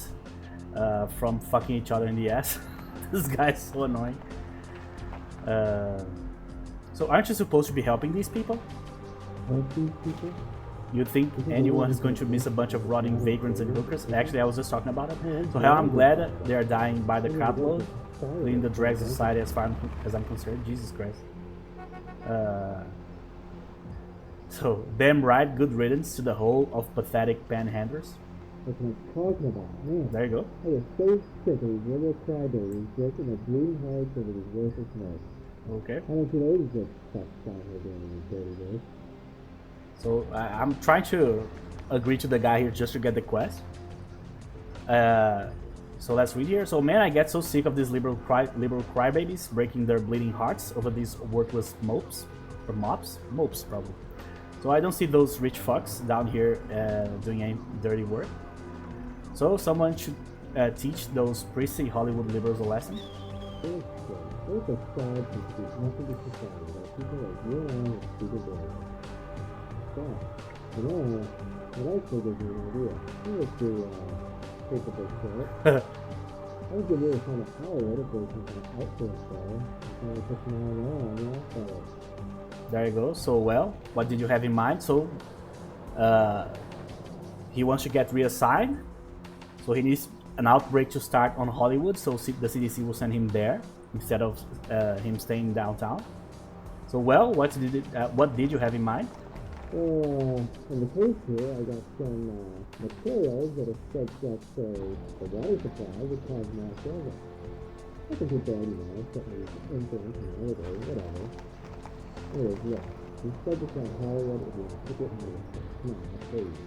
from fucking each other in the ass. This guy's so annoying. So aren't you supposed to be helping these people? You'd think anyone is going to miss a bunch of rotting vagrants and hookers. Actually, I was just talking about it. So hell, I'm glad they are dying by the crapload, leading the dregs of society as far as I'm concerned. Jesus Christ. So, damn right, good riddance to the whole of pathetic panhandlers. That's what I'm talking about, man. There you go. I was so sick of these little crybabies breaking their bleeding hearts over these worthless murders. Okay. I don't see those good stuff down here doing these dirty days. So I'm trying to agree to the guy here just to get the quest. So let's read here. So man, I get so sick of these liberal crybabies breaking their bleeding hearts over these worthless mopes or mops probably. So I don't see those rich fucks down here doing any dirty work. So someone should teach those prissy Hollywood liberals a lesson. There's a side to speak nothing to society that people like you and I are stupid boys. Yeah. You know, what I think is an idea. I would do take a big shot. I would give you a kind of Hollywood if there's some outfit there. And put some on the outside. There you go. So well, what did you have in mind? So he wants to get reassigned. So he needs an outbreak to start on Hollywood. So the CDC will send him there instead of him staying downtown. So well, what did you have in mind? In the case here, I got some materials that are such that the water supply would cause mass damage. I can put that, something influence and everything, whatever. Anyways, yeah, we said this on Hollywood, it was a ticket and please.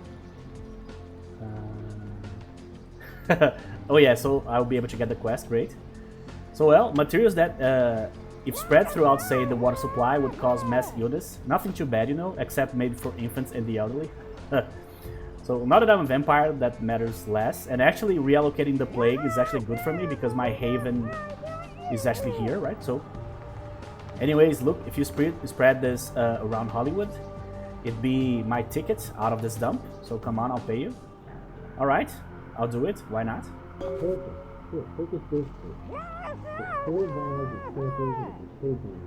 Oh yeah, so I'll be able to get the quest, great. So well, materials that if spread throughout, say, the water supply would cause mass illness. Nothing too bad, except maybe for infants and the elderly. So now that I'm a vampire, that matters less. And actually reallocating the plague is actually good for me because my haven is actually here, right? So anyways, look, if you spread this around Hollywood, it'd be my ticket out of this dump. So come on, I'll pay you. Alright, I'll do it. Why not? Perfect. Here, take this booster. The 4 vials of samples and contagion.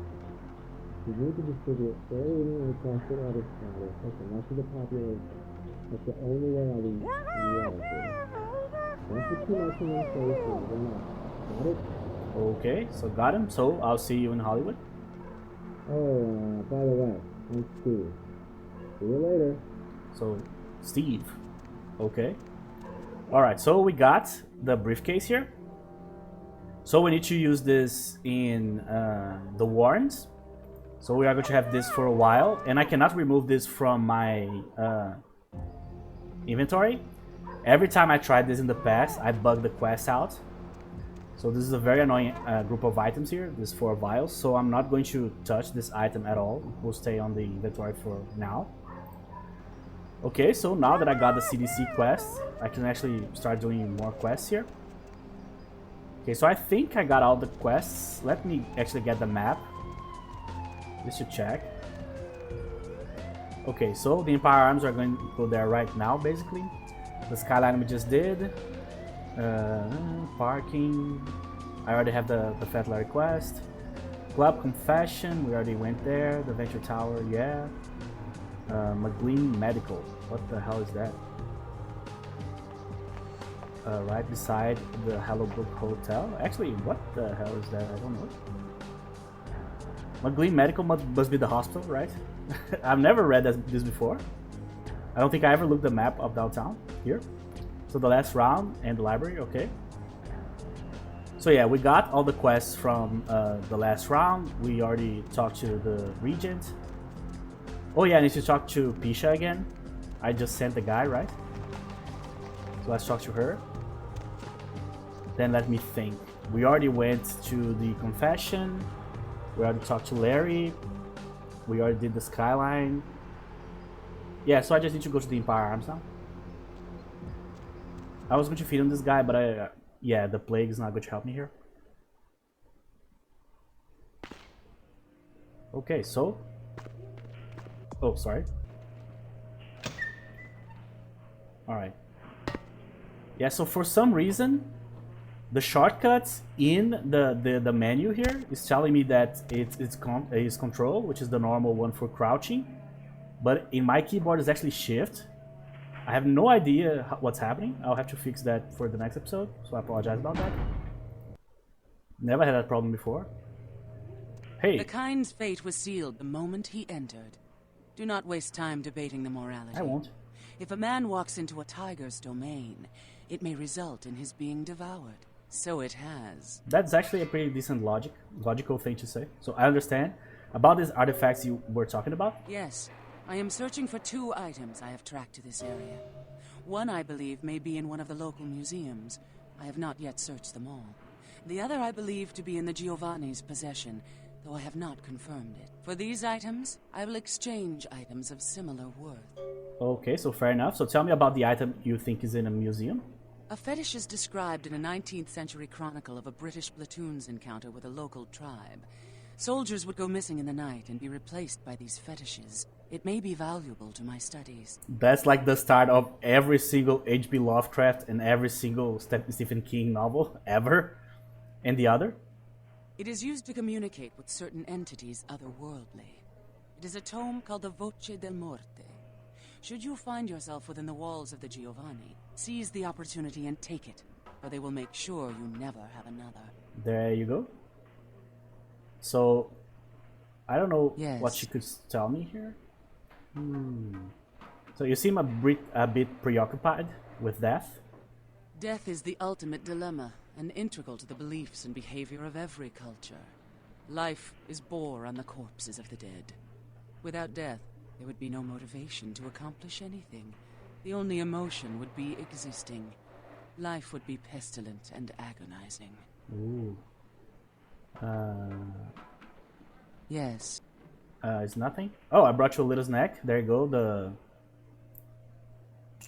You need to distribute very evenly across the water splatter across the rest of the population. That's the only way I'll be reallocated. Don't put too much in one place or run out. Got it? Okay, so got him. So I'll see you in Hollywood. Oh, by the way, I'm Steve. See you later. So, Steve. Okay. Alright, so we got the briefcase here. So we need to use this in the warrants. So we are going to have this for a while. And I cannot remove this from my inventory. Every time I tried this in the past, I bugged the quest out. So this is a very annoying group of items here. These 4 vials. So I'm not going to touch this item at all. It will stay on the inventory for now. Okay, so now that I got the CDC quest, I can actually start doing more quests here. Okay, so I think I got all the quests. Let me actually get the map, just to check. Okay, so the Empire Arms are going to go there right now, basically. The Skyline we just did. Parking. I already have the Fat Larry quest. Club Confession, we already went there. The Venture Tower, yeah. McLean Medical. What the hell is that? Right beside the Hallowbrook Hotel. Actually, what the hell is that? I don't know. McLean Medical must be the hospital, right? I've never read this before. I don't think I ever looked the map of downtown here. So the last round and the library, okay. So yeah, we got all the quests from the last round. We already talked to the Regent. Oh yeah, I need to talk to Pisha again. I just sent the guy, right? So let's talk to her. Then let me think. We already went to the confession. We already talked to Larry. We already did the Skyline. Yeah, so I just need to go to the Empire Arms now. I was going to feed on this guy, but yeah, the plague is not going to help me here. Okay, so... Oh, sorry. Alright. Yeah, so for some reason, the shortcuts in the menu here is telling me that it's control, which is the normal one for crouching. But in my keyboard, it's actually shift. I have no idea what's happening. I'll have to fix that for the next episode, so I apologize about that. Never had that problem before. Hey. The kind's fate was sealed the moment he entered. Do not waste time debating the morality. I won't. If a man walks into a tiger's domain, it may result in his being devoured. So it has. That's actually a pretty decent logical thing to say. So I understand. About these artifacts you were talking about? Yes. I am searching for 2 items I have tracked to this area. One, I believe, may be in one of the local museums. I have not yet searched them all. The other I believe to be in the Giovanni's possession, though I have not confirmed it. For these items, I will exchange items of similar worth. Okay, so fair enough. So tell me about the item you think is in a museum. A fetish is described in a 19th century chronicle of a British platoon's encounter with a local tribe. Soldiers would go missing in the night and be replaced by these fetishes. It may be valuable to my studies. That's like the start of every single H.P. Lovecraft and every single Stephen King novel ever. And the other? It is used to communicate with certain entities otherworldly. It is a tome called the Voce del Morte. Should you find yourself within the walls of the Giovanni, seize the opportunity and take it, or they will make sure you never have another. There you go. So, I don't know Yes. what she could tell me here. So you seem a bit preoccupied with death. Death is the ultimate dilemma, and integral to the beliefs and behavior of every culture. Life is bore on the corpses of the dead. Without death, there would be no motivation to accomplish anything. The only emotion would be existing. Life would be pestilent and agonizing. Ooh. Yes. It's nothing? Oh, I brought you a little snack. There you go,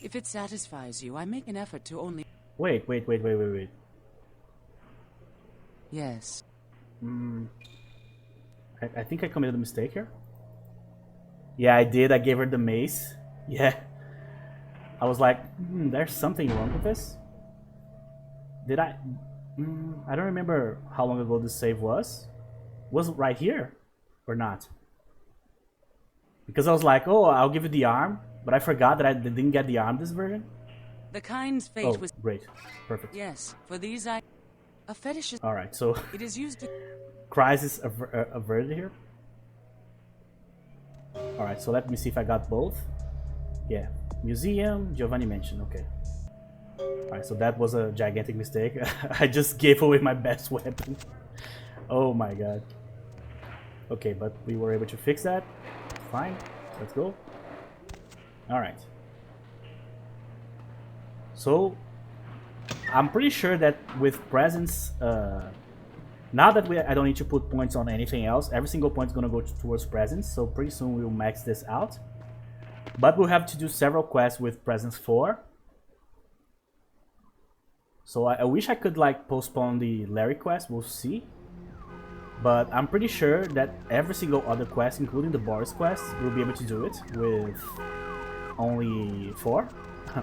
If it satisfies you, I make an effort to only... Wait. Yes. I think I committed a mistake here. Yeah, I did. I gave her the mace. Yeah. I was like, there's something wrong with this. Did I... I don't remember how long ago this save was. Was it right here? Or not? Because I was like, oh, I'll give you the arm. But I forgot that I didn't get the arm this version. The kind's fate was... great. Perfect. Yes, for these a fetish is... Alright, so... It is used to... Crisis averted here. Alright, so let me see if I got both. Yeah. Museum, Giovanni mentioned, okay. Alright, so that was a gigantic mistake. I just gave away my best weapon. Oh my god. Okay, but we were able to fix that. Fine, let's go. Alright. So, I'm pretty sure that with presence, now that I don't need to put points on anything else, every single point is going to go towards presence, so pretty soon we'll max this out. But we'll have to do several quests with presence 4. So I wish I could like postpone the Larry quest, we'll see. But I'm pretty sure that every single other quest, including the Boris quest, we'll be able to do it with only 4.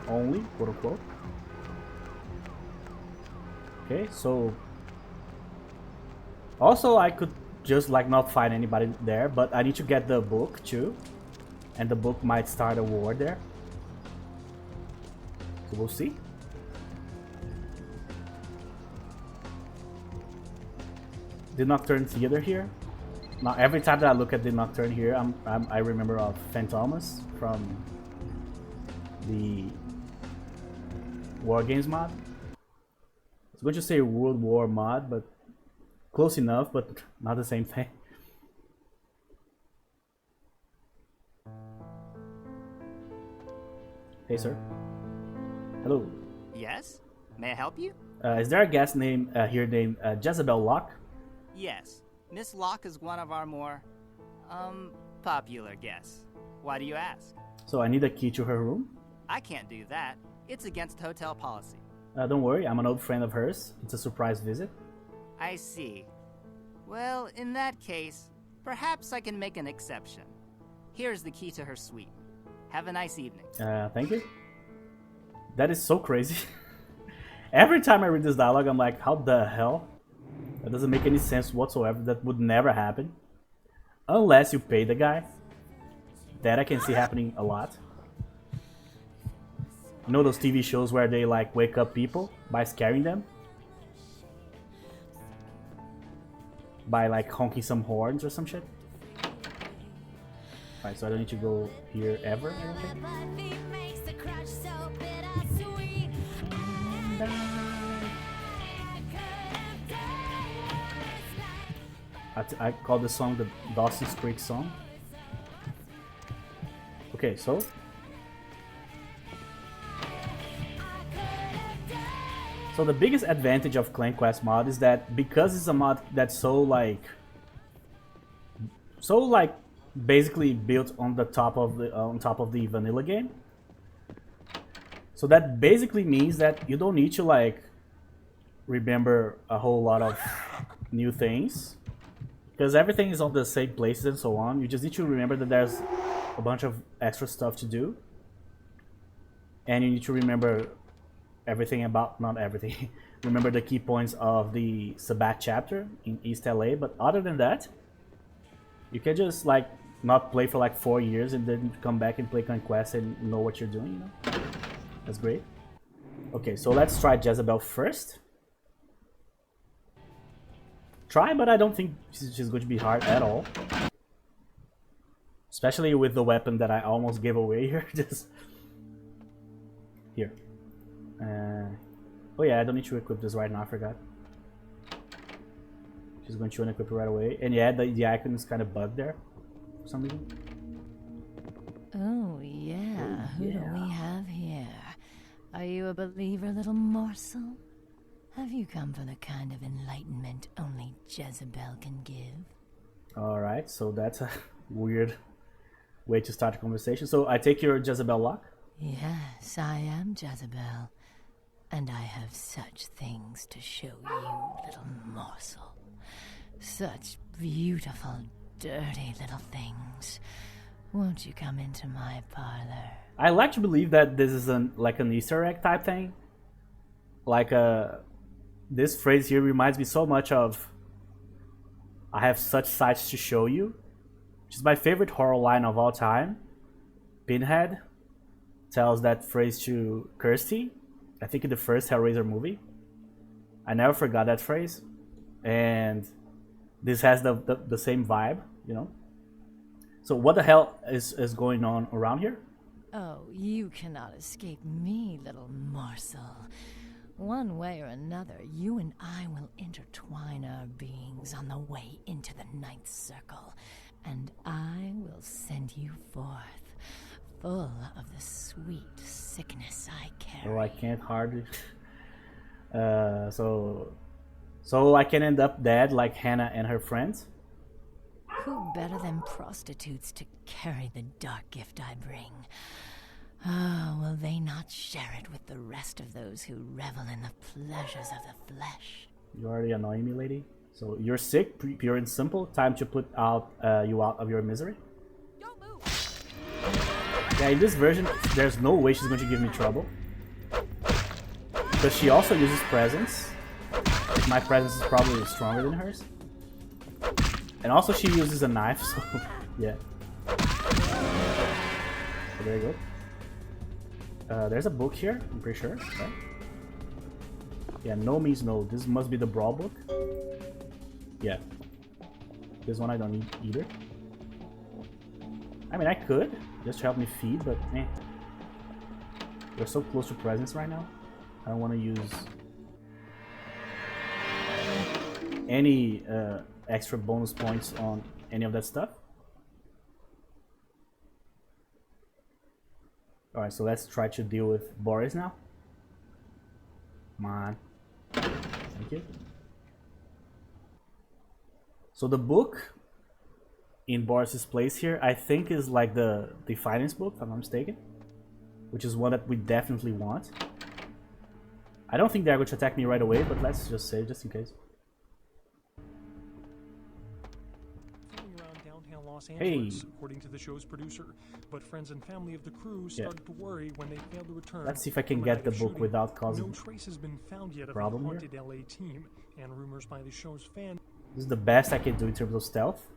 Only, quote unquote. Okay, so... Also, I could just like not find anybody there, but I need to get the book too. And the book might start a war there. So we'll see. The Nocturne Theater here. Now every time that I look at the Nocturne here, I remember of Phantomas from the War Games mod. I was going to say World War mod, but close enough, but not the same thing. Hey, sir. Hello. Yes? May I help you? Is there a guest name here named Jezebel Locke? Yes. Miss Locke is one of our more, popular guests. Why do you ask? So I need a key to her room? I can't do that. It's against hotel policy. Don't worry, I'm an old friend of hers. It's a surprise visit. I see. Well, in that case, perhaps I can make an exception. Here's the key to her suite. Have a nice evening. Thank you. That is so crazy. Every time I read this dialogue, I'm like, how the hell? That doesn't make any sense whatsoever. That would never happen. Unless you pay the guy. That I can see happening a lot. You know those TV shows where they like wake up people by scaring them? By like honking some horns or some shit? Alright, so I don't need to go here ever, I don't think. I call this song the Dawson's Creek song. Okay, so the biggest advantage of Clan Quest mod is that because it's a mod that's so like basically built on the top of the vanilla game. So that basically means that you don't need to like remember a whole lot of new things because everything is on the same places and so on. You just need to remember that there's a bunch of extra stuff to do, and you need to remember everything about, not everything, remember the key points of the Sabat chapter in East LA, but other than that, you can just like not play for like 4 years and then come back and play Conquest and know what you're doing, you know? That's great. Okay, so let's try Jezebel first. Try, but I don't think she's going to be hard at all. Especially with the weapon that I almost gave away here. Just here. Oh yeah, I don't need to equip this right now, I forgot. She's going to unequip it right away. And yeah, the icon is kind of bugged there for some reason. Oh yeah, who do we have here? Are you a believer, little morsel? Have you come for the kind of enlightenment only Jezebel can give? Alright, so that's a weird way to start a conversation. So I take your Jezebel lock? Yes, I am Jezebel. And I have such things to show you, little morsel. Such beautiful, dirty little things. Won't you come into my parlor? I like to believe that this is like an Easter egg type thing. Like this phrase here reminds me so much of I have such sights to show you, which is my favorite horror line of all time. Pinhead tells that phrase to Kirsty, I think in the first Hellraiser movie. I never forgot that phrase, and this has the same vibe, you know. So what the hell is going on around here? Oh, you cannot escape me, little morsel. One way or another, you and I will intertwine our beings on the way into the ninth circle, and I will send you forth, full of the sweet sickness I carry. Oh, I can't hardly. So I can end up dead like Hannah and her friends? Who better than prostitutes to carry the dark gift I bring? Ah, will they not share it with the rest of those who revel in the pleasures of the flesh? You already annoying me, lady. So you're sick, pure and simple. Time to put you out of your misery. Don't move. Yeah, in this version, there's no way she's going to give me trouble. Because she also uses presence. My presence is probably stronger than hers. And also she uses a knife, so yeah. So there you go. There's a book here, I'm pretty sure, right? Yeah, no means no. This must be the Brawl book. Yeah. This one I don't need either. I mean, I could, just to help me feed, but eh. We're so close to presence right now. I don't want to use any extra bonus points on any of that stuff. Alright, so let's try to deal with Boris now. Come on. Thank you. So the book in Boris's place here, I think is like the finance book, if I'm not mistaken. Which is one that we definitely want. I don't think they're going to attack me right away, but let's just save just in case. downtown Los Hey. Angeles, according to the show's producer. But friends and family of the crew started to worry when they failed to return. Let's see if I can from a get night the of book shooting. without causing No trace has been found yet of the problem here. haunted LA team, and rumors by the show's fans This is the best I can do in terms of stealth.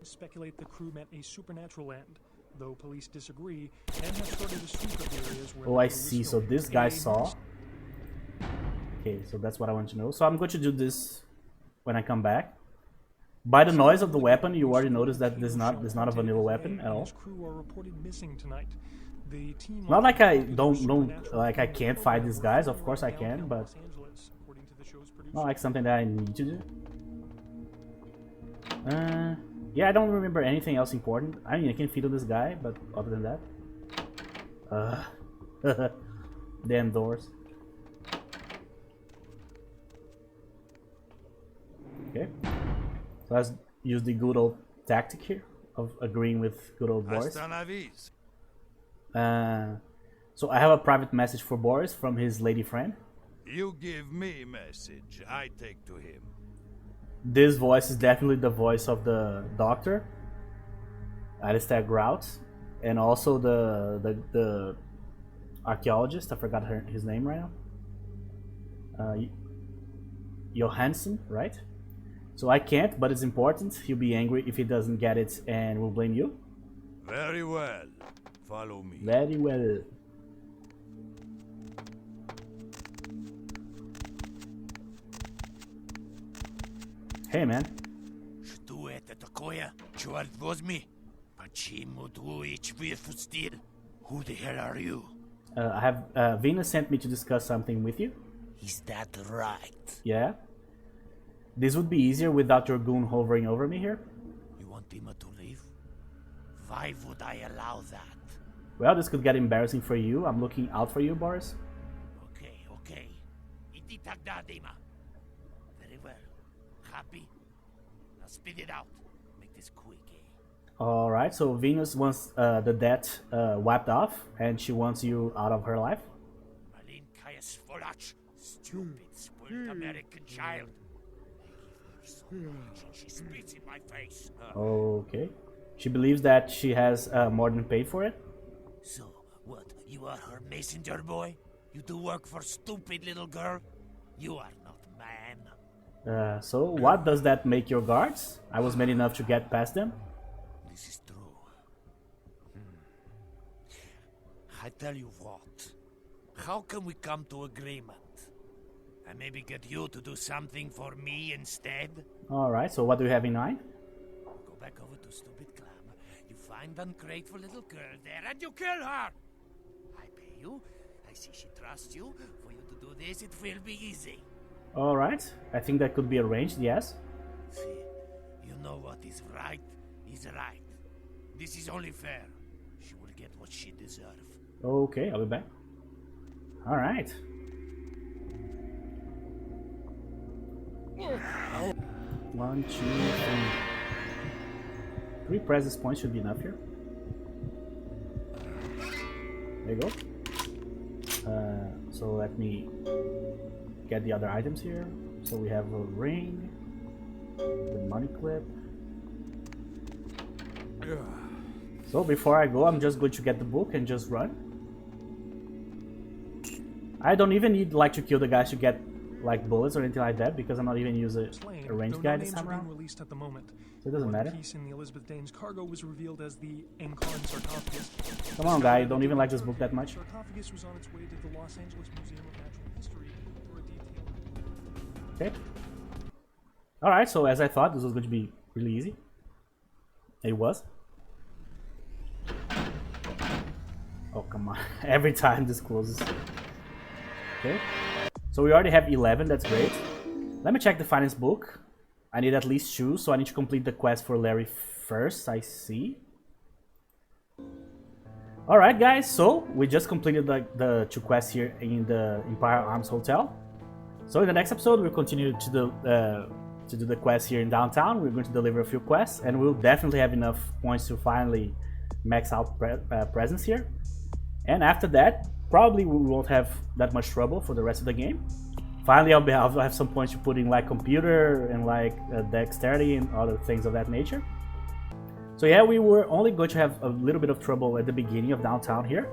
speculate the crew met a supernatural end, though police disagree and have started a sweep of areas where Oh, the I crew was see. So filming. this guy saw. Okay, so that's what I want to know. So I'm going to do this when I come back. By the noise of the weapon, you already noticed that this is not a vanilla weapon at all. His crew are reported missing tonight. The team Not like I I can't fight these guys. Of course I can, but not like something that I need to do. Yeah, I don't remember anything else important. I mean, I can feed on this guy, but other than that, damn doors. Okay, so let's use the good old tactic here of agreeing with good old Boris. So I have a private message for Boris from his lady friend. You give me message, I take to him. This voice is definitely the voice of the doctor, Alistair Grout, and also the archaeologist. I forgot his name right now. Johansson, right? So I can't, but it's important. He'll be angry if he doesn't get it, and will blame you. Very well. Follow me. Very well. Hey, man. Who the hell are you? I have Venus sent me to discuss something with you. Is that right? Yeah. This would be easier without your goon hovering over me here. You want Dima to leave? Why would I allow that? Well, this could get embarrassing for you. I'm looking out for you, Boris. Okay. Ititagda, Dima. Very well. Happy? Now spit it out. Make this quick, eh? Alright, so Venus wants the debt wiped off, and she wants you out of her life. Malin Kaya Svolach, stupid, spoiled American child. I give her so much and she spits in my face. Okay. She believes that she has more than paid for it. So, what? You are her messenger boy? You do work for stupid little girl? You are not man. So what does that make your guards? I was man enough to get past them. This is true. I tell you what. How can we come to agreement? And maybe get you to do something for me instead? Alright, so what do you have in mind? Go back over to Stupid Club. You find ungrateful little girl there and you kill her! I pay you. I see she trusts you. For you to do this, it will be easy. Alright, I think that could be arranged, yes. See, you know what is right is right. This is only fair. She will get what she deserves. Okay, I'll be back. Alright. One, two, three. 3 presence points should be enough here. There you go. So let me get the other items here. So we have a ring, the money clip. So before I go, I'm just going to get the book and just run. I don't even need like to kill the guys to get like bullets or anything like that because I'm not even using a ranged guy this time around. Released at the moment. So it doesn't One matter. piece in the Elizabeth Dane's cargo was revealed as the Encarn sarcophagus. Come on, guy, you don't even like this book that much. The sarcophagus was on its way to the Los Angeles Museum of Natural History for a detailed. Okay. Alright, so as I thought, this was going to be really easy. It was. Oh, come on. Every time this closes. Okay. So we already have 11, that's great. Let me check the finance book. I need at least 2, so I need to complete the quest for Larry first, I see. Alright guys, so we just completed the 2 quests here in the Empire Arms Hotel. So in the next episode, we'll continue to do the quest here in downtown. We're going to deliver a few quests, and we'll definitely have enough points to finally max out presence here. And after that, probably we won't have that much trouble for the rest of the game. Finally, I'll have some points to put in like computer and like dexterity and other things of that nature. So yeah, we were only going to have a little bit of trouble at the beginning of downtown here.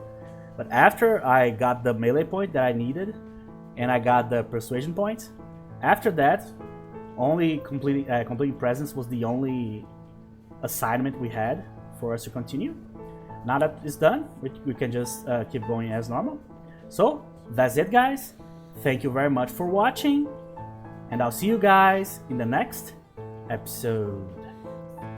But after I got the melee point that I needed, and I got the persuasion point, after that, only completing presence was the only assignment we had for us to continue. Now that it's done, we can just keep going as normal. So that's it, guys. Thank you very much for watching, and I'll see you guys in the next episode.